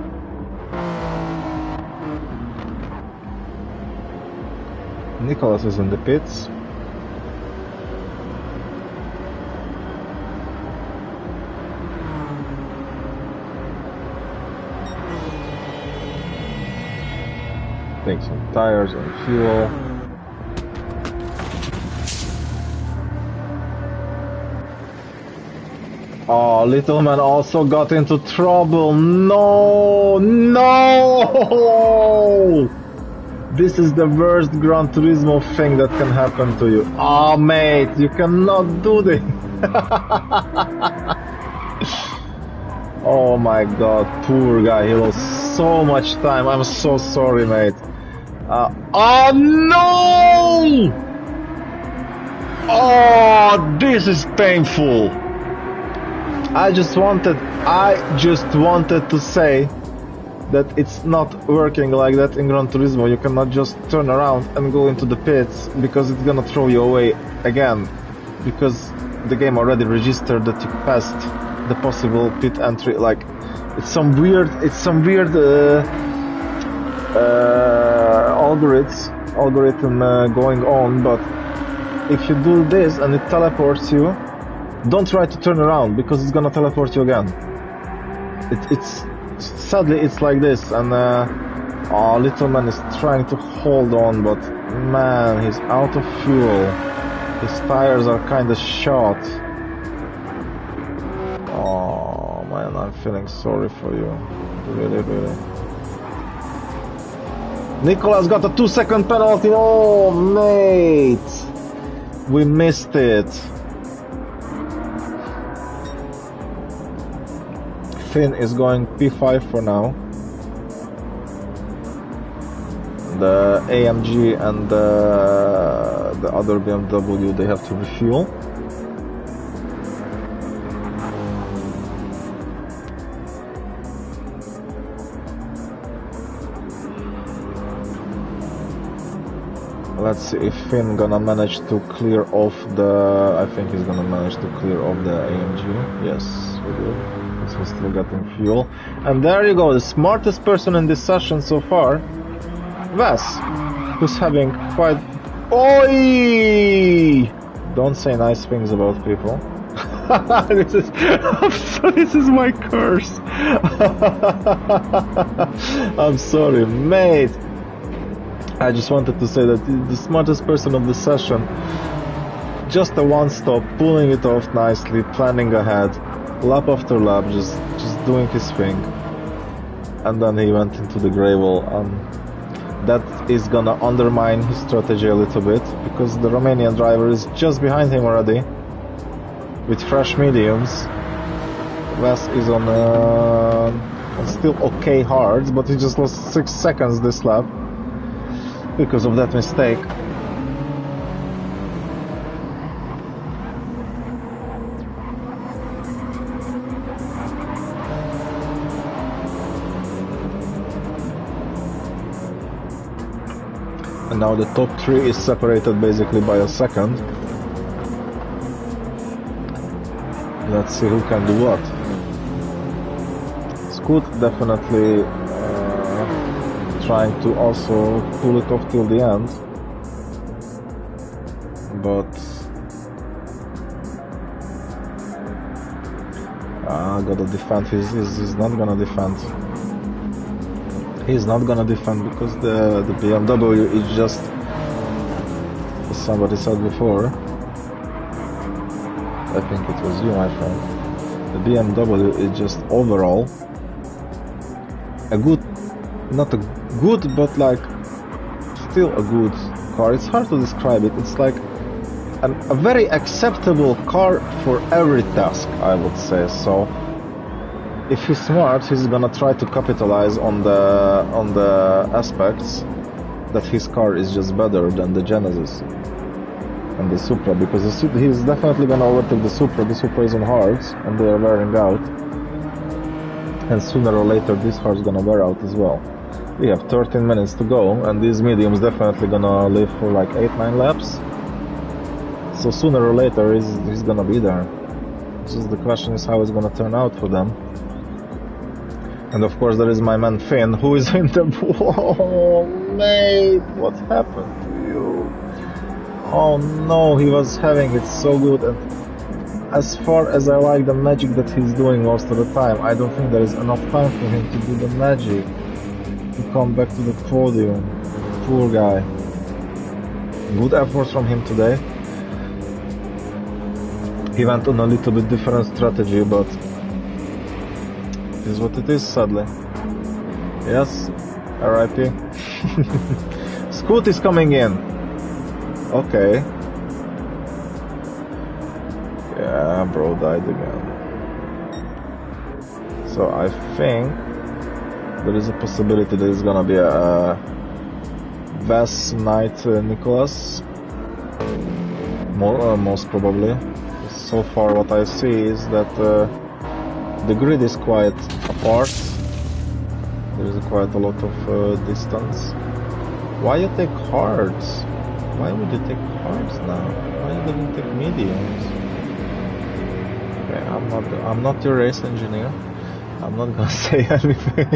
Nicholas is in the pits. Take some tires and fuel. Oh, Little Man also got into trouble. No, no! This is the worst Gran Turismo thing that can happen to you. Oh, mate, you cannot do this. Oh my god, poor guy, he lost so much time. I'm so sorry, mate. Oh no! Oh, this is painful. I just wanted to say that it's not working like that in Gran Turismo. You cannot just turn around and go into the pits because it's gonna throw you away again, because the game already registered that you passed the possible pit entry. Like, it's some weird algorithm going on. But if you do this and it teleports you, don't try to turn around because it's gonna teleport you again. It's sadly it's like this, and little man is trying to hold on, but man, he's out of fuel. His tires are kinda shot. Oh man, I'm feeling sorry for you. Really, really. Nicholas got a 2-second penalty. Oh mate, we missed it. Finn is going P5 for now. The AMG and the other BMW, they have to refuel. Let's see if Finn gonna manage to clear off the... I think he's gonna manage to clear off the AMG. Yes, we do. We're still getting fuel. And there you go, the smartest person in this session so far, Wes, who's having quite... Oi! Don't say nice things about people. This is my curse. I'm sorry, mate. I just wanted to say that the smartest person of the session, just a one-stop, pulling it off nicely, planning ahead, lap after lap, just doing his thing, and then he went into the gravel. That is gonna undermine his strategy a little bit, because the Romanian driver is just behind him already with fresh mediums. Wes is on still okay hards, but he just lost 6 seconds this lap because of that mistake. And now the top 3 is separated basically by a second. Let's see who can do what. Scoot definitely trying to also pull it off till the end, but gotta defend. He's not gonna defend. He's not gonna defend because the BMW is just, as somebody said before, I think it was you, my friend, the BMW is just overall a good, not a good, but like still a good car. It's hard to describe it. It's like a very acceptable car for every task, I would say. So if he's smart, he's gonna try to capitalize on the aspects that his car is just better than the Genesis and the Supra, because he's definitely gonna overtake the Supra. The Supra is on hards and they are wearing out, and sooner or later this hard's gonna wear out as well. We have 13 minutes to go, and these mediums definitely gonna live for like 8-9 laps. So sooner or later he's gonna be there. Just the question is how it's gonna turn out for them. And of course there is my man Finn, who is in the... Oh mate, what happened to you? Oh no, he was having it so good, and as far as I like the magic that he's doing most of the time, I don't think there is enough time for him to do the magic, to come back to the podium. Poor guy. Good efforts from him today. He went on a little bit different strategy, but it is what it is, sadly. Yes, RIP. Scoot is coming in. Okay. Yeah, bro died again. So I think there is a possibility that it's gonna be a Wes Knight Nicholas. Most probably. So far what I see is that the grid is quite apart. There is quite a lot of distance. Why you take hards? Why would you take hards now? Why you didn't take mediums? Okay, I'm not your race engineer. I'm not gonna say anything.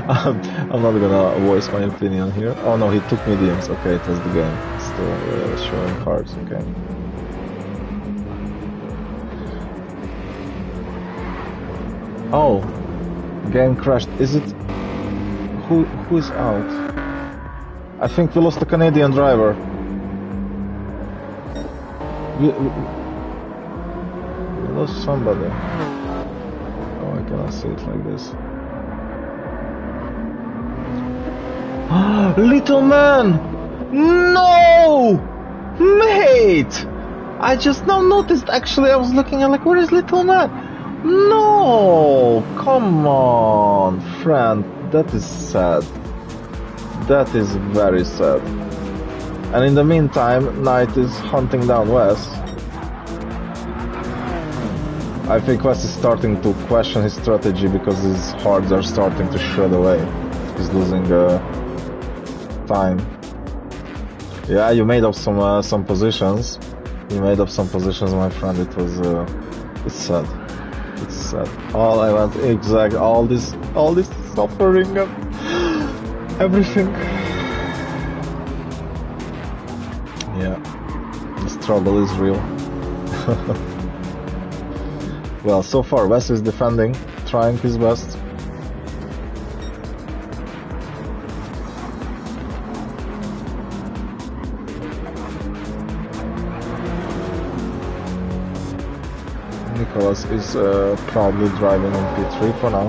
I'm not gonna voice my opinion here. Oh no, he took mediums. Okay, it was the game. Still showing cards. Okay. Oh, game crashed. Is it? Who is out? I think we lost a Canadian driver. We lost somebody. Oh, I cannot see it like this. Little man! No! Mate! I just now noticed, actually, I was looking at like, where is little man? No! Come on, friend. That is sad. That is very sad. And in the meantime, Knight is hunting down Wes. I think Wes is starting to question his strategy because his hards are starting to shred away. He's losing time. Yeah, you made up some positions. You made up some positions, my friend. It was it's sad. It's sad. All I want, exactly, all this suffering and everything. Yeah, the struggle is real. Well, so far Wes is defending, trying his best. Nicholas is probably driving on P3 for now.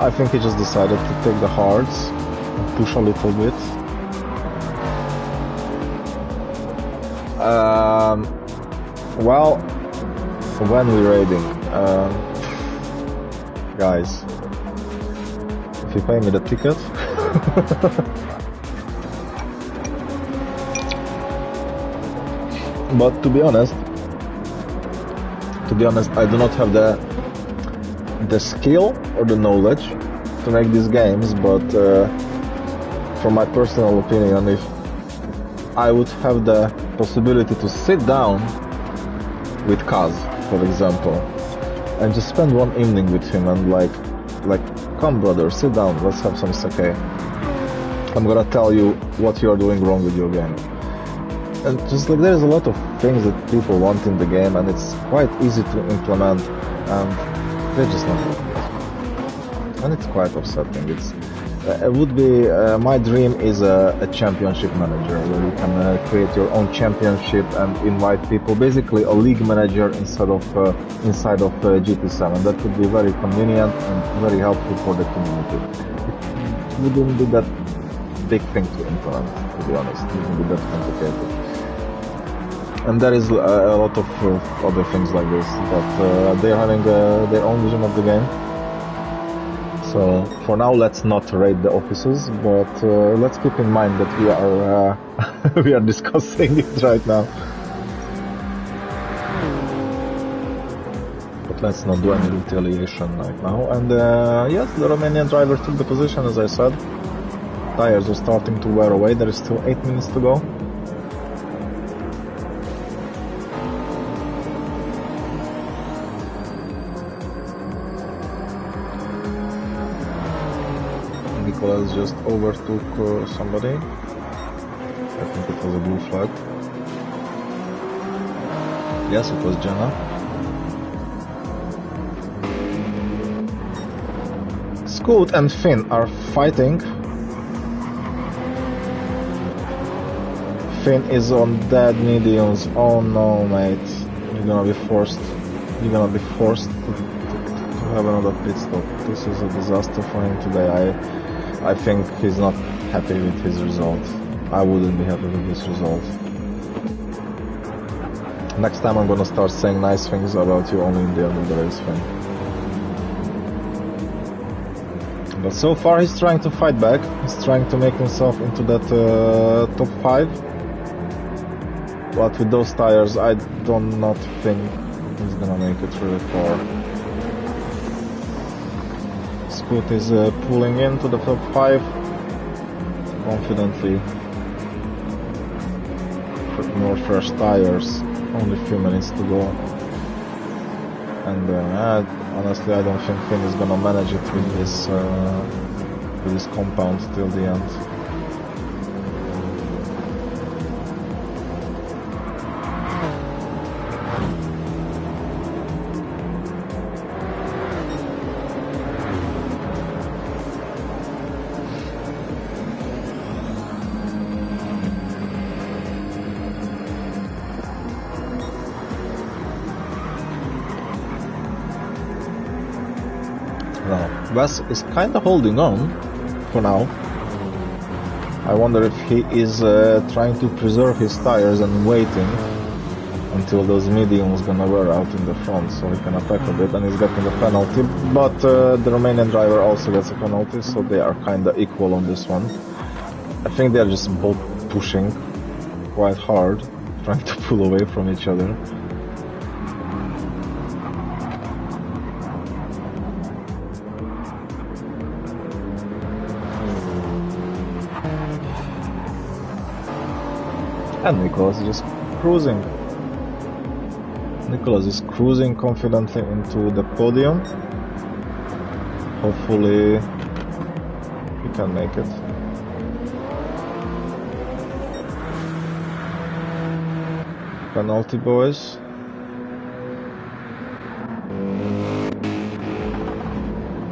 I think he just decided to take the hards and push a little bit. Well, when we're raiding, guys, if you pay me the ticket, but to be honest, I do not have the skill or the knowledge to make these games, but from my personal opinion, if I would have the possibility to sit down with Kaz, for example, and just spend one evening with him and like, come brother, sit down, let's have some sake. I'm gonna tell you what you are doing wrong with your game. And just like there's a lot of things that people want in the game and it's quite easy to implement and they're just not doing it. And it's quite upsetting. It would be, my dream is a championship manager where you can create your own championship and invite people, basically a league manager inside of GT7. That would be very convenient and very helpful for the community. It wouldn't be that big thing to implement, to be honest. It wouldn't be that complicated. And there is a lot of other things like this, but they're having their own vision of the game. So for now, let's not raid the offices, but let's keep in mind that we are we are discussing it right now. But let's not do any retaliation right now. And yes, the Romanian driver took the position, as I said. Tires are starting to wear away. There is still 8 minutes to go. Nicholas just overtook somebody. I think it was a blue flag. Yes, it was Jenna. Scoot and Finn are fighting. Finn is on dead mediums. Oh no, mate. You're gonna be forced. You're gonna be forced to have another pit stop. This is a disaster for him today. I think he's not happy with his result. I wouldn't be happy with this result. Next time I'm gonna start saying nice things about you only in the end of the race thing. But so far he's trying to fight back. He's trying to make himself into that top 5. But with those tires, I do not think he's gonna make it really far. Scoot is pulling into the top 5 confidently. More fresh tires, only a few minutes to go. And honestly, I don't think Finn is gonna manage it with this compound till the end. Wes is kind of holding on for now. I wonder if he is trying to preserve his tires and waiting until those mediums gonna wear out in the front so he can attack a bit, and he's getting a penalty, but the Romanian driver also gets a penalty, so they are kind of equal on this one. I think they are just both pushing quite hard, trying to pull away from each other. And Nicholas is just cruising. Nicholas is cruising confidently into the podium. Hopefully he can make it. Penalty, boys.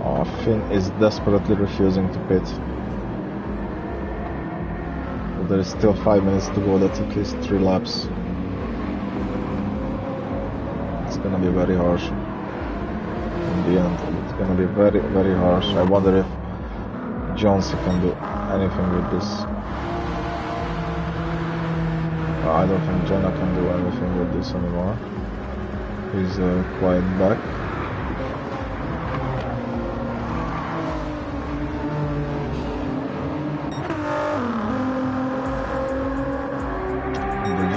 Oh, Finn is desperately refusing to pit. There is still 5 minutes to go, that's at least 3 laps. It's gonna be very harsh. In the end, it's gonna be very, very harsh. I wonder if Johnson can do anything with this. I don't think Jenna can do anything with this anymore. He's quite back.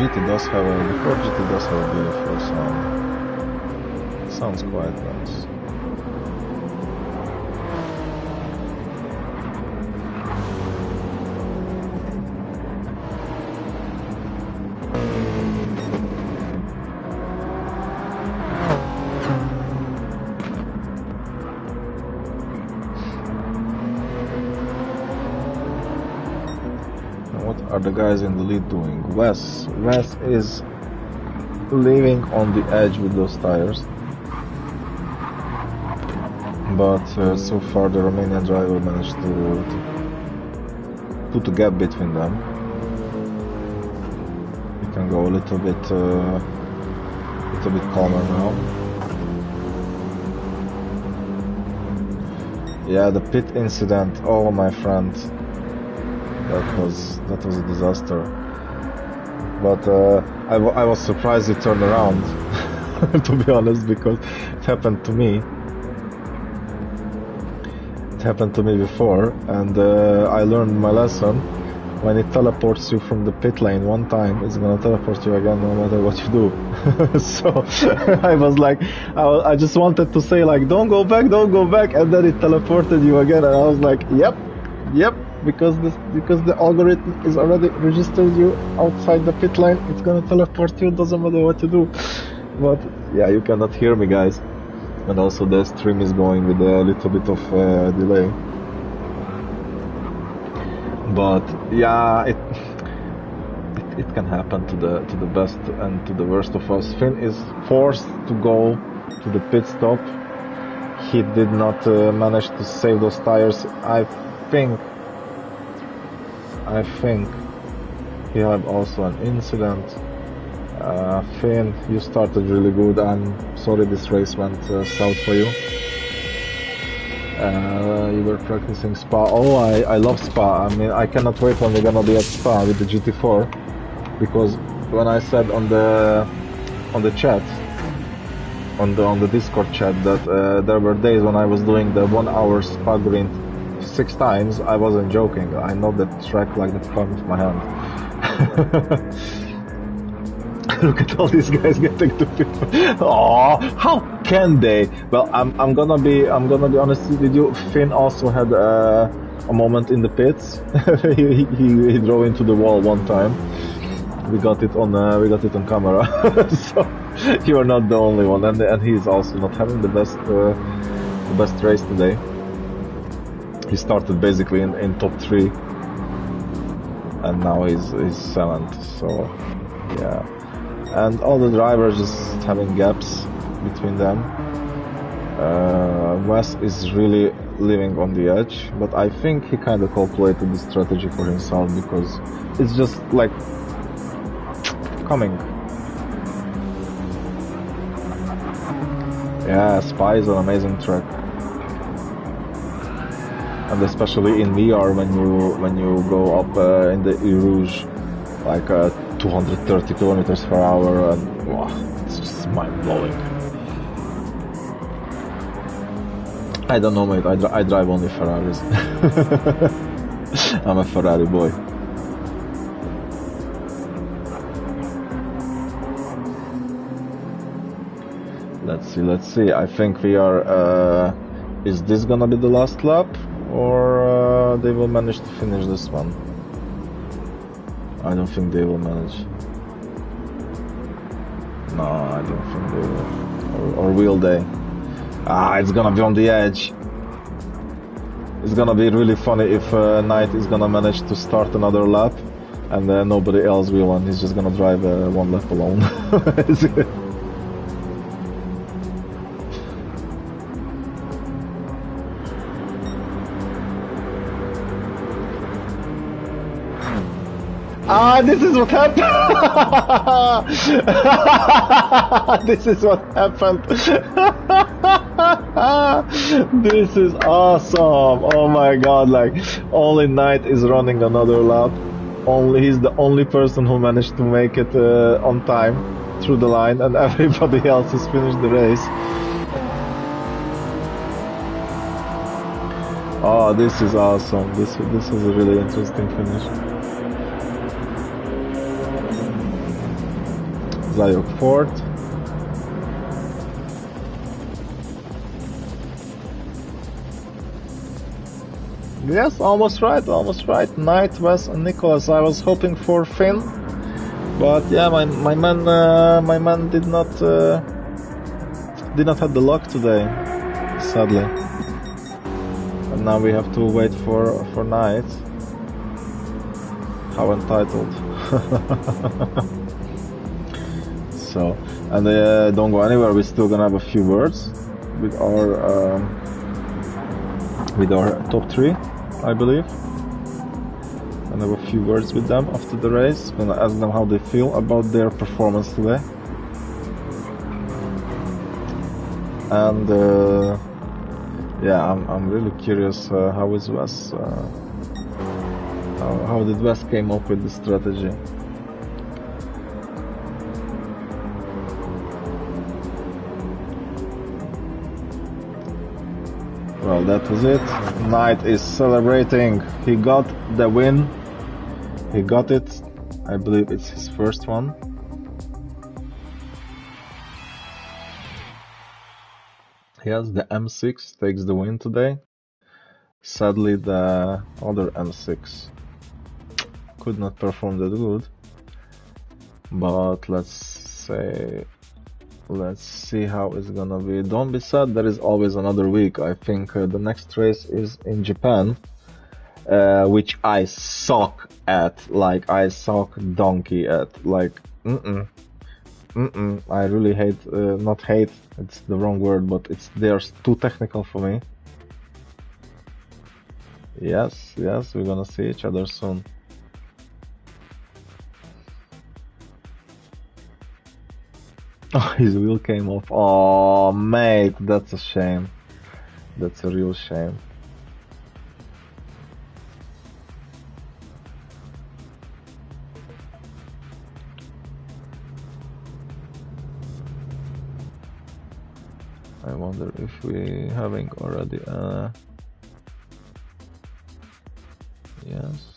GT does have the Ford GT does have a beautiful sound. It sounds quite nice. Are the guys in the lead doing? Wes is leaving on the edge with those tires, but so far the Romanian driver managed to put a gap between them. You can go a little bit calmer now. Yeah, the pit incident. Oh my friend. That was a disaster, but I was surprised he turned around, to be honest, because it happened to me. It happened to me before, and I learned my lesson. When it teleports you from the pit lane one time, it's gonna teleport you again no matter what you do. So I was like, I just wanted to say like, don't go back, and then it teleported you again, and I was like, yep. Because the algorithm is already registered you outside the pit lane, it's gonna teleport you, doesn't matter what you do. But yeah, you cannot hear me, guys, and also the stream is going with a little bit of delay. But yeah, it can happen to the best and to the worst of us. Finn is forced to go to the pit stop. He did not manage to save those tires. I think he had also an incident. Finn, you started really good. I'm sorry this race went south for you. You were practicing Spa. Oh, I love Spa. I mean, I cannot wait when we're gonna be at Spa with the GT4, because when I said on the chat, on the Discord chat, that there were days when I was doing the 1 hour Spa Grind 6 times, I wasn't joking. I know that track like the palm of my hand. Look at all these guys getting to people. Oh, how can they? Well, I'm gonna be honest with you. Finn also had a moment in the pits. he drove into the wall one time. We got it on camera. So you are not the only one, and he's also not having the best race today. He started basically in top 3, and now he's 7th. So yeah, and all the drivers just having gaps between them. Wes is really living on the edge, but I think he kind of calculated the strategy for himself, because it's just like coming. Yeah, Spy is an amazing track. And especially in VR, when you go up in the ERE like 230 kilometers per hour, and wow, it's just mind-blowing. I don't know, mate. I drive only Ferraris. I'm a Ferrari boy. Let's see. I think we are. Is this gonna be the last lap? Or they will manage to finish this one? I don't think they will manage. No, I don't think they will. Or will they? Ah, it's gonna be on the edge. It's gonna be really funny if Knight is gonna manage to start another lap, and nobody else will, and he's just gonna drive one lap alone. Ah, this is what happened! This is what happened! This is awesome! Oh my god, like, only Knight is running another lap. He's the only person who managed to make it on time through the line, and everybody else has finished the race. Oh, this is awesome. This is a really interesting finish. Zayok 4th. Yes, almost right. Knight, Wes, and Nicholas. I was hoping for Finn, but yeah, my man did not have the luck today, sadly. And now we have to wait for Knight. How entitled. So, and don't go anywhere. We're still gonna have a few words with our top 3, I believe. And have a few words with them after the race. Gonna ask them how they feel about their performance today. And yeah, I'm really curious how is Wes. How did Wes came up with the strategy? Well, that was it. Knight is celebrating. He got the win. He got it. I believe it's his first one. Yes, the M6 takes the win today. Sadly, the other M6 could not perform that good. But let's see how it's gonna be. Don't be sad, there is always another week. I think the next race is in Japan, which I suck at. Like, I suck donkey at. Like, I really hate, not hate, it's the wrong word, but they're too technical for me. Yes, we're gonna see each other soon. Oh, his wheel came off. Oh, mate, that's a shame. That's a real shame. I wonder if we having already yes.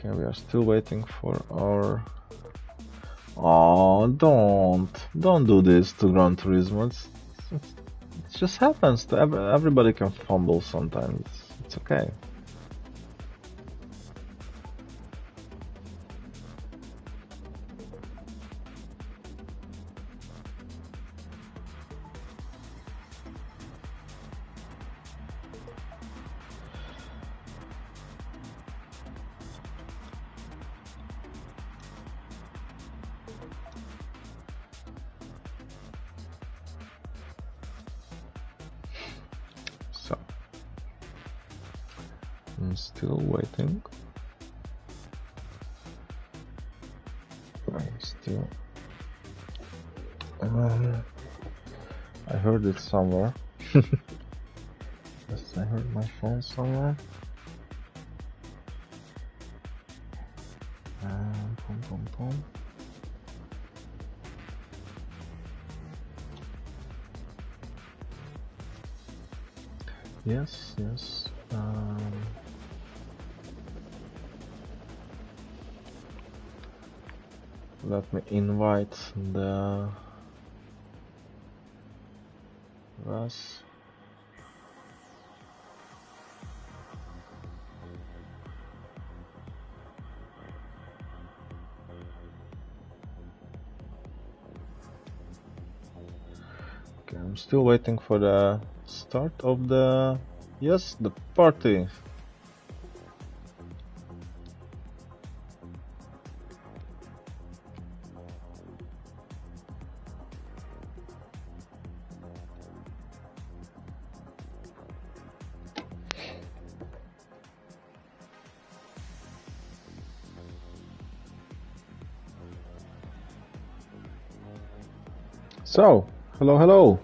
Okay, we are still waiting for our... Oh, don't do this to Gran Turismo. It just happens to everybody can fumble sometimes. It's okay. So, I'm still waiting. I'm still... I heard it somewhere. Yes, I heard my phone somewhere. Boom, boom, boom. Yes, yes. Let me invite the Russ. Okay, I'm still waiting for the start of the... Yes, the party. So, hello, hello.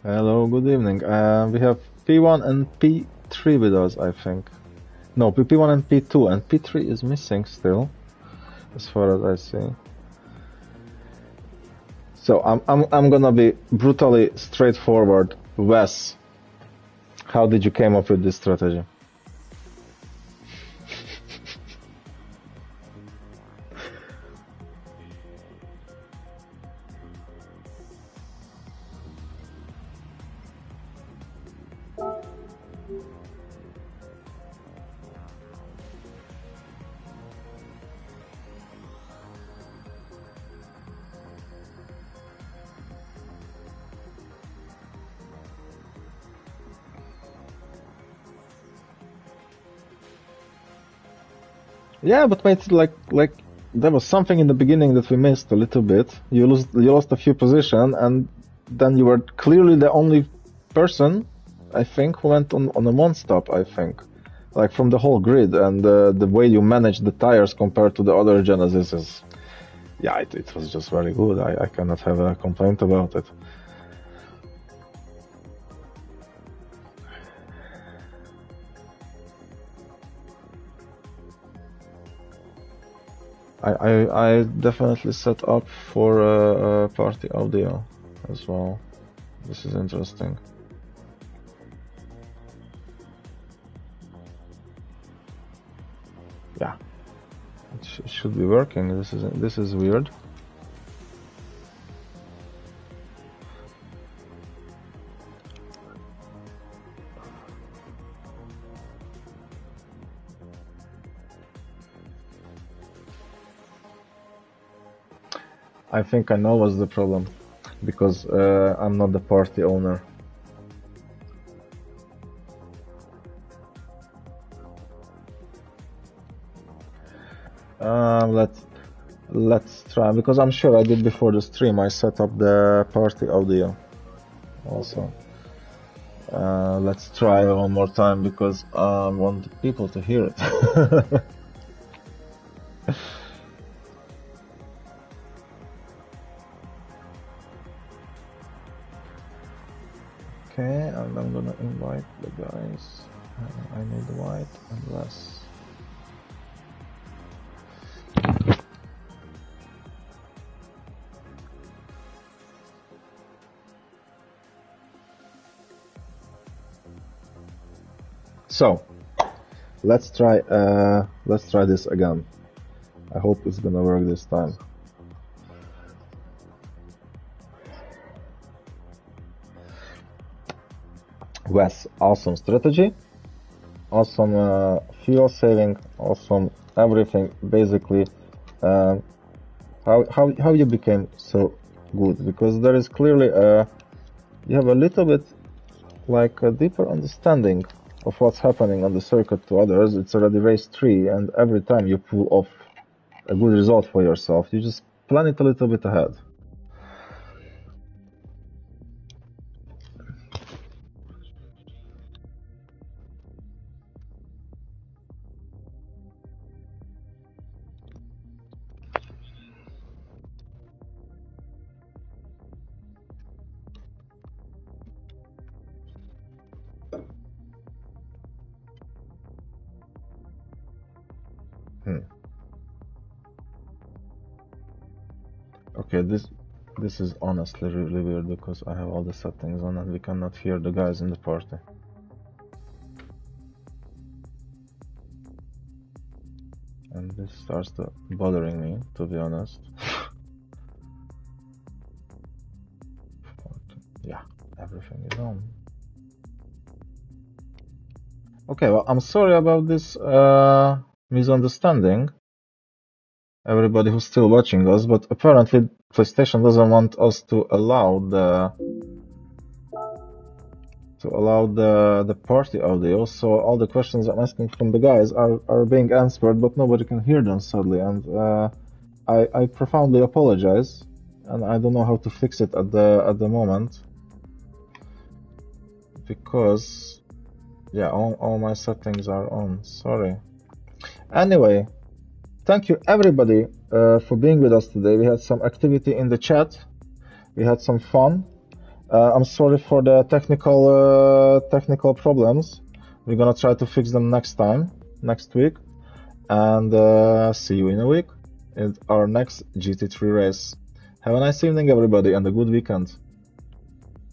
Hello, good evening. We have P1 and P3 with us, I think. No, P1 and P2, and P3 is missing still, as far as I see. So I'm gonna be brutally straightforward. Wes, how did you came up with this strategy? Yeah, but mate, like there was something in the beginning that we missed a little bit. You lost a few positions, and then you were clearly the only person, I think, who went on a one-stop, I think. Like from the whole grid, and the way you managed the tires compared to the other Genesis is... Yeah, it was just very good. I cannot have a complaint about it. I definitely set up for a party audio as well. This is interesting. Yeah, it should be working. This is weird. I think I know what's the problem, because I'm not the party owner. Let's try, because I'm sure I did before the stream. I set up the party audio also. Let's try one more time, because I want people to hear it. Okay, and I'm gonna invite the guys. I need white and less. So let's try this again. I hope it's gonna work this time. Wes, awesome strategy, awesome fuel saving, awesome everything. Basically, how you became so good? Because there is clearly you have a little bit like a deeper understanding of what's happening on the circuit to others. It's already race 3, and every time you pull off a good result for yourself, you just plan it a little bit ahead. Okay, this is honestly really weird because I have all the settings on and we cannot hear the guys in the party. And this starts to bothering me, to be honest. Yeah, everything is on. Okay, well, I'm sorry about this misunderstanding, everybody who's still watching us, but apparently PlayStation doesn't want us to allow the party audio, so all the questions I'm asking from the guys are being answered, but nobody can hear them, sadly, and I profoundly apologize, and I don't know how to fix it at the moment, because yeah, all my settings are on. Sorry. Anyway, thank you everybody for being with us today. We had some activity in the chat. We had some fun. I'm sorry for the technical problems. We're gonna try to fix them next week, and see you in a week in our next GT3 race. Have a nice evening, everybody, and a good weekend.